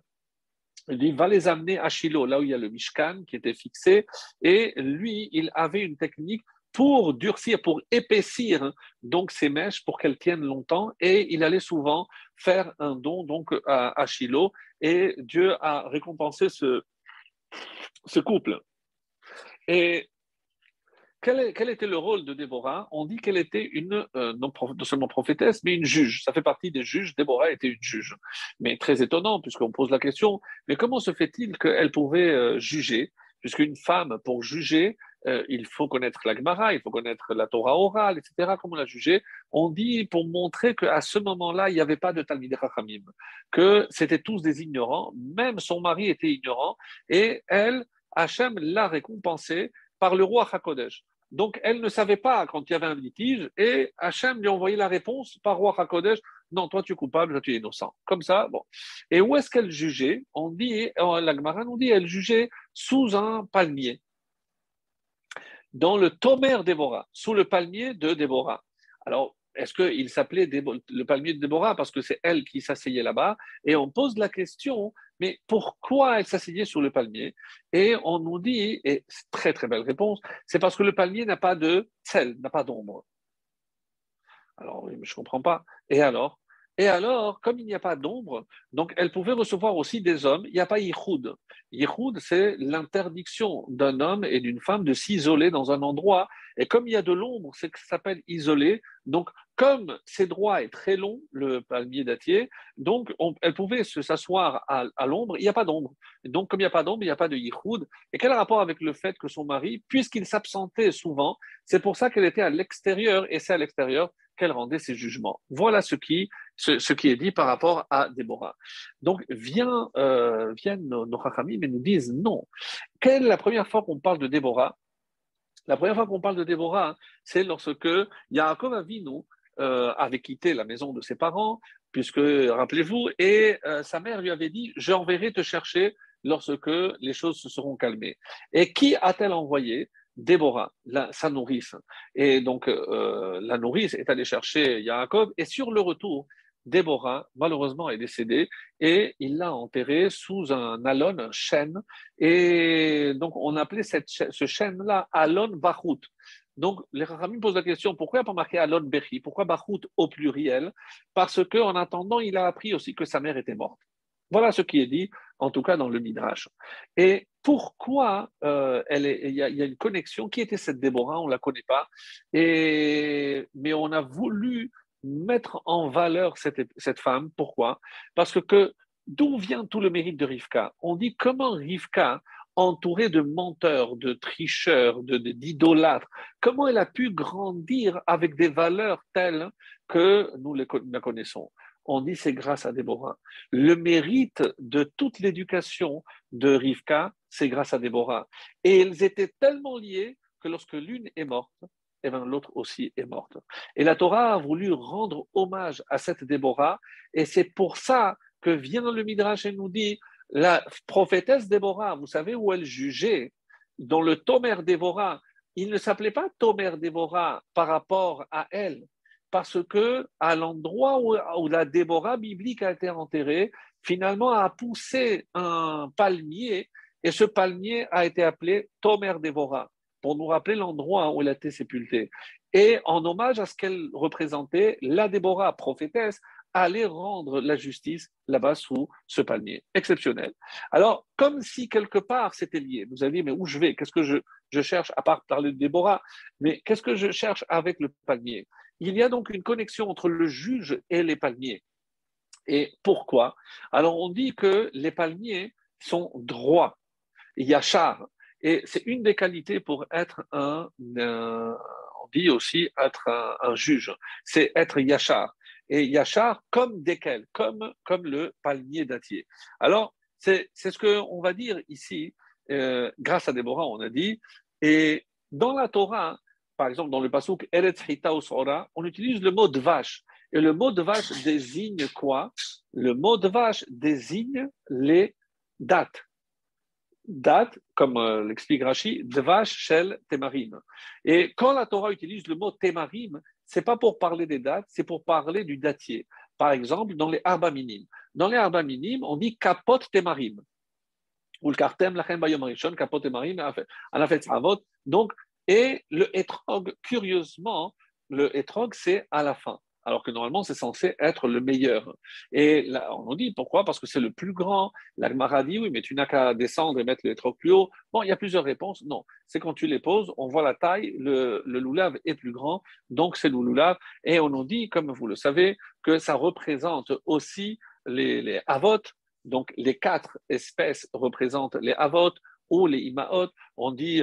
Il dit, va les amener à Shiloh, là où il y a le Mishkan qui était fixé. Et lui, il avait une technique pour durcir, pour épaissir donc ces mèches pour qu'elles tiennent longtemps. Et il allait souvent faire un don donc à Shiloh. Et Dieu a récompensé ce couple. Et quel était le rôle de Déborah? On dit qu'elle était non seulement prophétesse, mais une juge. Ça fait partie des juges. Déborah était une juge. Mais très étonnant, puisqu'on pose la question, mais comment se fait-il qu'elle pouvait juger? Puisqu'une femme, pour juger, il faut connaître la Gemara, il faut connaître la Torah orale, etc. Comment la juger? On dit pour montrer qu'à ce moment-là, il n'y avait pas de Talmidei Chachamim, que c'était tous des ignorants, même son mari était ignorant, et elle, Hachem l'a récompensée par le roi Hakodesh. Donc, elle ne savait pas quand il y avait un litige et Hachem lui a envoyé la réponse par roi HaKodesh. Non, toi tu es coupable, toi tu es innocent. Comme ça, bon. Et où est-ce qu'elle jugeait? On dit, la Gemara nous dit, elle jugeait sous un palmier, dans le Tomer Déborah, sous le palmier de Déborah. Alors, est-ce qu'il s'appelait le palmier de Déborah parce que c'est elle qui s'asseyait là-bas? Et on pose la question, mais pourquoi elle s'asseyait sur le palmier? Et on nous dit, et c'est très très belle réponse, c'est parce que le palmier n'a pas de sel, n'a pas d'ombre. Alors, je ne comprends pas. Et alors, comme il n'y a pas d'ombre, donc elle pouvait recevoir aussi des hommes. Il n'y a pas yichoud. Yichoud, c'est l'interdiction d'un homme et d'une femme de s'isoler dans un endroit. Et comme il y a de l'ombre, c'est que ça s'appelle isolé. Donc, comme c'est droit et très long, le palmier dattier, donc elle pouvait s'asseoir à l'ombre. Il n'y a pas d'ombre. Donc, comme il n'y a pas d'ombre, il n'y a pas de yichoud. Et quel rapport avec le fait que son mari, puisqu'il s'absentait souvent, c'est pour ça qu'elle était à l'extérieur, et c'est à l'extérieur qu'elle rendait ses jugements. Voilà ce qui est dit par rapport à Déborah. Donc, viennent nos Chachamim et nous disent non. Quelle est la première fois qu'on parle de Déborah? La première fois qu'on parle de Déborah, c'est lorsque Yaakov Avinu avait quitté la maison de ses parents, puisque, rappelez-vous, et sa mère lui avait dit, j'enverrai te chercher lorsque les choses se seront calmées. Et qui a-t-elle envoyé? Déborah, sa nourrice. Et donc, la nourrice est allée chercher Yaakov, et sur le retour, Déborah, malheureusement, est décédée, et il l'a enterrée sous un alon, un chêne, et donc on appelait ce chêne-là Alon Bachout. Donc, les Rachamim posent la question, pourquoi il n'y a pas marqué Alon Bechi? Pourquoi Bachout au pluriel? Parce qu'en attendant, il a appris aussi que sa mère était morte. Voilà ce qui est dit, en tout cas dans le Midrash. Et pourquoi il y a une connexion? Qui était cette Déborah? On ne la connaît pas. Mais on a voulu mettre en valeur cette femme. Pourquoi? Parce que d'où vient tout le mérite de Rivka? On dit comment Rivka, entourée de menteurs, de tricheurs, d'idolâtres, comment elle a pu grandir avec des valeurs telles que nous la connaissons? On dit c'est grâce à Déborah. Le mérite de toute l'éducation de Rivka, c'est grâce à Déborah. Et elles étaient tellement liées que lorsque l'une est morte, eh bien, l'autre aussi est morte. Et la Torah a voulu rendre hommage à cette Déborah, et c'est pour ça que vient le Midrash et nous dit, la prophétesse Déborah, vous savez où elle jugeait? Dans le Tomer Déborah, il ne s'appelait pas Tomer Déborah par rapport à elle, parce que à l'endroit où la Déborah biblique a été enterrée, finalement a poussé un palmier, et ce palmier a été appelé Tomer Déborah, pour nous rappeler l'endroit où elle a été sépultée. Et en hommage à ce qu'elle représentait, la Déborah, prophétesse, allait rendre la justice là-bas sous ce palmier. Exceptionnel. Alors, comme si quelque part c'était lié, vous allez dire, mais où je vais? Qu'est-ce que je cherche, à part parler de Déborah, mais qu'est-ce que je cherche avec le palmier? Il y a donc une connexion entre le juge et les palmiers. Et pourquoi? Alors, on dit que les palmiers sont droits, yachar, et c'est une des qualités pour être on dit aussi être un juge, c'est être yachar. Et yachar comme desquels, comme le palmier dattier. Alors, c'est ce qu'on va dire ici, grâce à Déborah, on a dit, et dans la Torah, par exemple, dans le pasuk Eretz Hita Usora, on utilise le mot de vache. Et le mot de vache désigne quoi? Le mot de vache désigne les dates. Date, comme l'explique Rashi, Dvash Shel Temarim. Et quand la Torah utilise le mot Temarim, c'est pas pour parler des dates, c'est pour parler du dattier. Par exemple, dans les Arba Minim. Dans les Arba Minim, on dit Kapot Temarim. ou le kartem, lachem bayom harishon, kapot et marim, anafet savot. Donc, et le etrog, curieusement, le etrog, c'est à la fin. Alors que normalement, c'est censé être le meilleur. Et là, on nous dit pourquoi? Parce que c'est le plus grand. La Gemara dit oui, mais tu n'as qu'à descendre et mettre le etrog plus haut. Bon, il y a plusieurs réponses. Non, c'est quand tu les poses, on voit la taille, le loulav est plus grand, donc c'est le loulav. Et on nous dit, comme vous le savez, que ça représente aussi les avot. Donc, les quatre espèces représentent les avot ou les imaot. On dit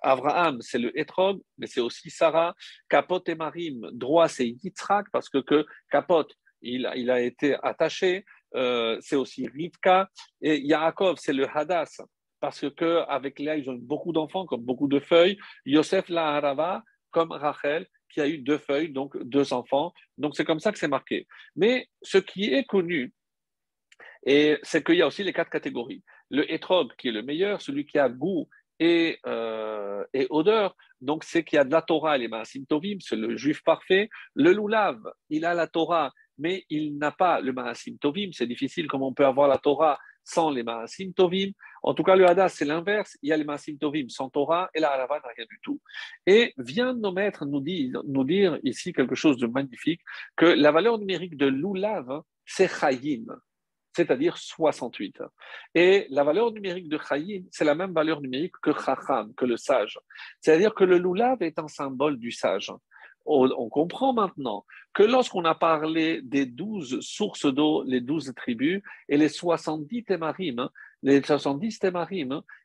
Abraham, c'est le etrog, mais c'est aussi Sarah. Kapot et Marim, droit, c'est Yitzhak, parce que Kapot, il a été attaché. C'est aussi Rivka. Et Yaakov, c'est le Hadass, parce que avec Léa, ils ont eu beaucoup d'enfants, comme beaucoup de feuilles. Yosef, la Harava, comme Rachel, qui a eu 2 feuilles, donc 2 enfants. Donc, c'est comme ça que c'est marqué. Mais ce qui est connu, et c'est qu'il y a aussi les 4 catégories. Le etrog, qui est le meilleur, celui qui a goût et odeur, donc c'est qu'il y a de la Torah et les Maasim Tovim, c'est le juif parfait. Le loulav, il a la Torah, mais il n'a pas le Maasim Tovim. C'est difficile comment on peut avoir la Torah sans les Maasim Tovim. En tout cas, le Hadas, c'est l'inverse. Il y a les Maasim Tovim sans Torah et la Halava n'a rien du tout. Et vient nos maîtres nous dire ici quelque chose de magnifique, que la valeur numérique de loulav, c'est Chayim, c'est-à-dire 68. Et la valeur numérique de Chayim, c'est la même valeur numérique que Chacham, que le sage. C'est-à-dire que le loulav est un symbole du sage. On comprend maintenant que lorsqu'on a parlé des 12 sources d'eau, les 12 tribus, et les 70 témarim,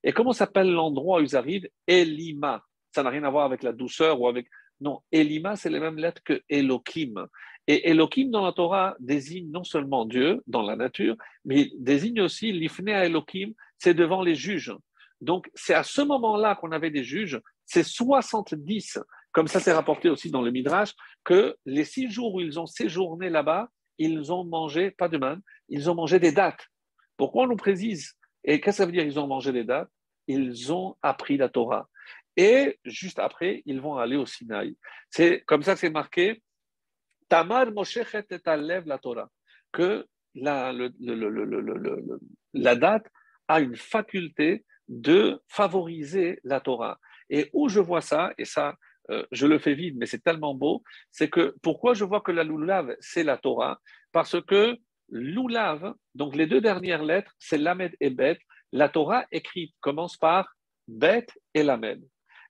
et comment s'appelle l'endroit où ils arrivent? Elima. Ça n'a rien à voir avec la douceur ou avec... Non, Elima, c'est les mêmes lettres que Elohim. Et Elohim dans la Torah désigne non seulement Dieu dans la nature, mais désigne aussi l'ifne à Elohim, c'est devant les juges. Donc c'est à ce moment-là qu'on avait des juges, c'est 70, comme ça c'est rapporté aussi dans le Midrash, que les 6 jours où ils ont séjourné là-bas, ils ont mangé, pas de manne, ils ont mangé des dattes. Pourquoi on nous précise? Et qu'est-ce que ça veut dire ils ont mangé des dattes? Ils ont appris la Torah. Et juste après, ils vont aller au Sinaï. C'est comme ça que c'est marqué. Tamar Moshechet et Alev la Torah, que la date a une faculté de favoriser la Torah. Et où je vois ça, et ça, je le fais vite, mais c'est tellement beau, c'est que pourquoi je vois que la Lulav, c'est la Torah? Parce que Lulav, donc les 2 dernières lettres, c'est Lamed et Bet. La Torah écrite commence par Bet et Lamed.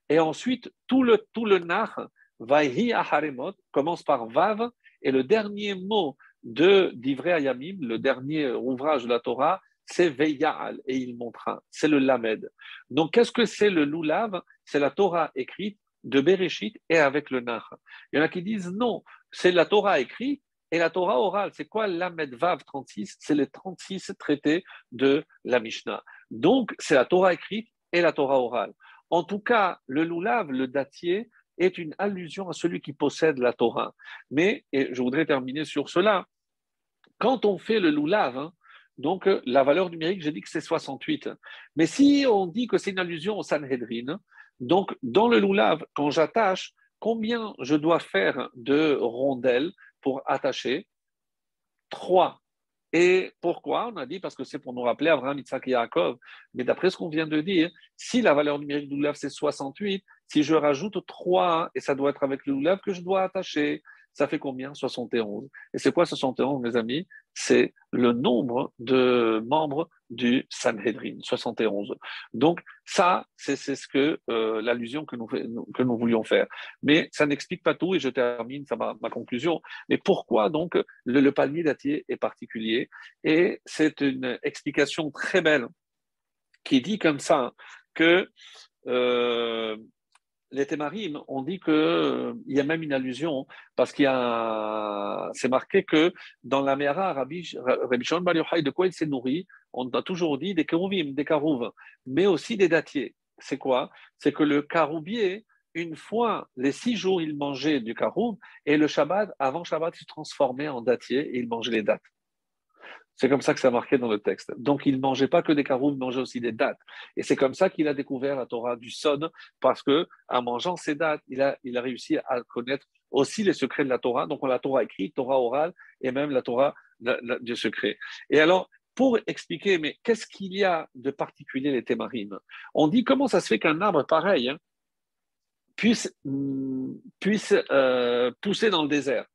Et ensuite, tout le Nach, Vaihi Aharemot, commence par Vav, et le dernier mot d'Ivrei Hayamim, le dernier ouvrage de la Torah, c'est Veya'al, et il montra. C'est le Lamed. Donc, qu'est-ce que c'est le Lulav? C'est la Torah écrite de Bereshit et avec le Nach. Il y en a qui disent non, c'est la Torah écrite et la Torah orale. C'est quoi Lamed Vav 36? C'est les 36 traités de la Mishnah. Donc, c'est la Torah écrite et la Torah orale. En tout cas, le Lulav, le dattier, est une allusion à celui qui possède la Torah. Mais, et je voudrais terminer sur cela, quand on fait le Lulav, donc la valeur numérique, j'ai dit que c'est 68. Mais si on dit que c'est une allusion au Sanhedrin, donc dans le Lulav, quand j'attache, combien je dois faire de rondelles pour attacher? 3. Et pourquoi? On a dit parce que c'est pour nous rappeler Abraham, Yitzhak et Yaakov. Mais d'après ce qu'on vient de dire, si la valeur numérique du Lulav c'est 68, si je rajoute 3, et ça doit être avec le Lulav que je dois attacher, ça fait combien? 71. Et c'est quoi 71, mes amis? C'est le nombre de membres du Sanhedrin, 71. Donc ça, c'est ce que l'allusion que nous voulions faire. Mais ça n'explique pas tout, et je termine, ça ma conclusion. Mais pourquoi donc le palmier dattier est particulier? Et c'est une explication très belle qui dit comme ça que les Témarim, on dit il y a même une allusion, parce c'est marqué que dans la Méhara, Rabbi Shimon Bar Yochai, de quoi il s'est nourri? On a toujours dit des kérouvim, des carouves, mais aussi des dattiers. C'est quoi? C'est que le caroubier, une fois les 6 jours, il mangeait du caroub, et le Shabbat, avant Shabbat, il se transformait en dattier et il mangeait les dattes. C'est comme ça que c'est marqué dans le texte. Donc, il ne mangeait pas que des caroubs, il mangeait aussi des dattes. Et c'est comme ça qu'il a découvert la Torah du Sod, parce que en mangeant ces dattes, il a réussi à connaître aussi les secrets de la Torah. Donc, on a la Torah écrite, Torah orale, et même la Torah du secret. Et alors, pour expliquer, mais qu'est-ce qu'il y a de particulier les témarim? On dit comment ça se fait qu'un arbre pareil puisse pousser dans le désert.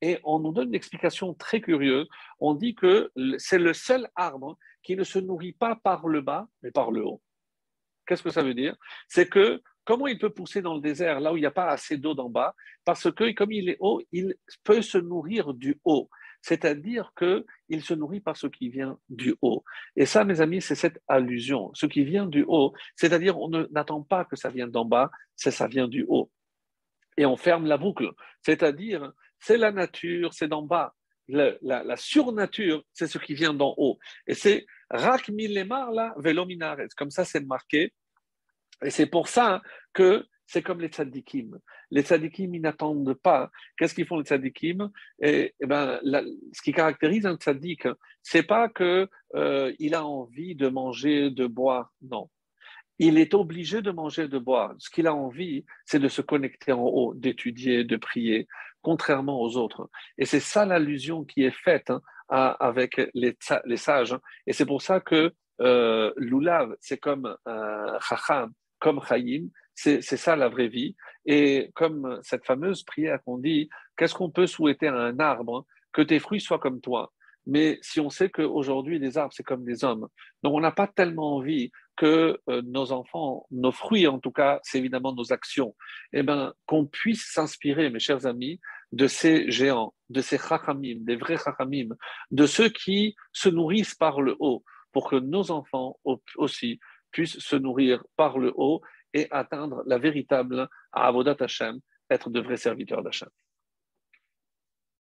Et on nous donne une explication très curieuse. On dit que c'est le seul arbre qui ne se nourrit pas par le bas, mais par le haut. Qu'est-ce que ça veut dire? C'est que comment il peut pousser dans le désert, là où il n'y a pas assez d'eau d'en bas? Parce que comme il est haut, il peut se nourrir du haut. C'est-à-dire qu'il se nourrit par ce qui vient du haut. Et ça, mes amis, c'est cette allusion. Ce qui vient du haut, c'est-à-dire on n'attend pas que ça vienne d'en bas, c'est ça vient du haut. Et on ferme la boucle. C'est-à-dire, c'est la nature, c'est d'en bas. La surnature, c'est ce qui vient d'en haut. Et c'est Rak milemar la velominares. Comme ça, c'est marqué. Et c'est pour ça que c'est comme les tzadikim. Les tzadikim, ils n'attendent pas. Qu'est-ce qu'ils font les tzadikim? Ce qui caractérise un tzadik, c'est pas que il a envie de manger, de boire. Non, il est obligé de manger, de boire. Ce qu'il a envie, c'est de se connecter en haut, d'étudier, de prier, contrairement aux autres. Et c'est ça l'allusion qui est faite avec les sages. Et c'est pour ça que l'oulav, c'est comme chacham, comme chaim, c'est ça la vraie vie. Et comme cette fameuse prière qu'on dit, qu'est-ce qu'on peut souhaiter à un arbre? Que tes fruits soient comme toi. Mais si on sait qu'aujourd'hui, les arbres, c'est comme des hommes, donc on n'a pas tellement envie que nos enfants, nos fruits en tout cas, c'est évidemment nos actions, eh ben, qu'on puisse s'inspirer, mes chers amis, de ces géants, de ces chachamim, des vrais chachamim, de ceux qui se nourrissent par le haut, pour que nos enfants aussi puissent se nourrir par le haut et atteindre la véritable Avodat Hashem, être de vrais serviteurs d'Hashem.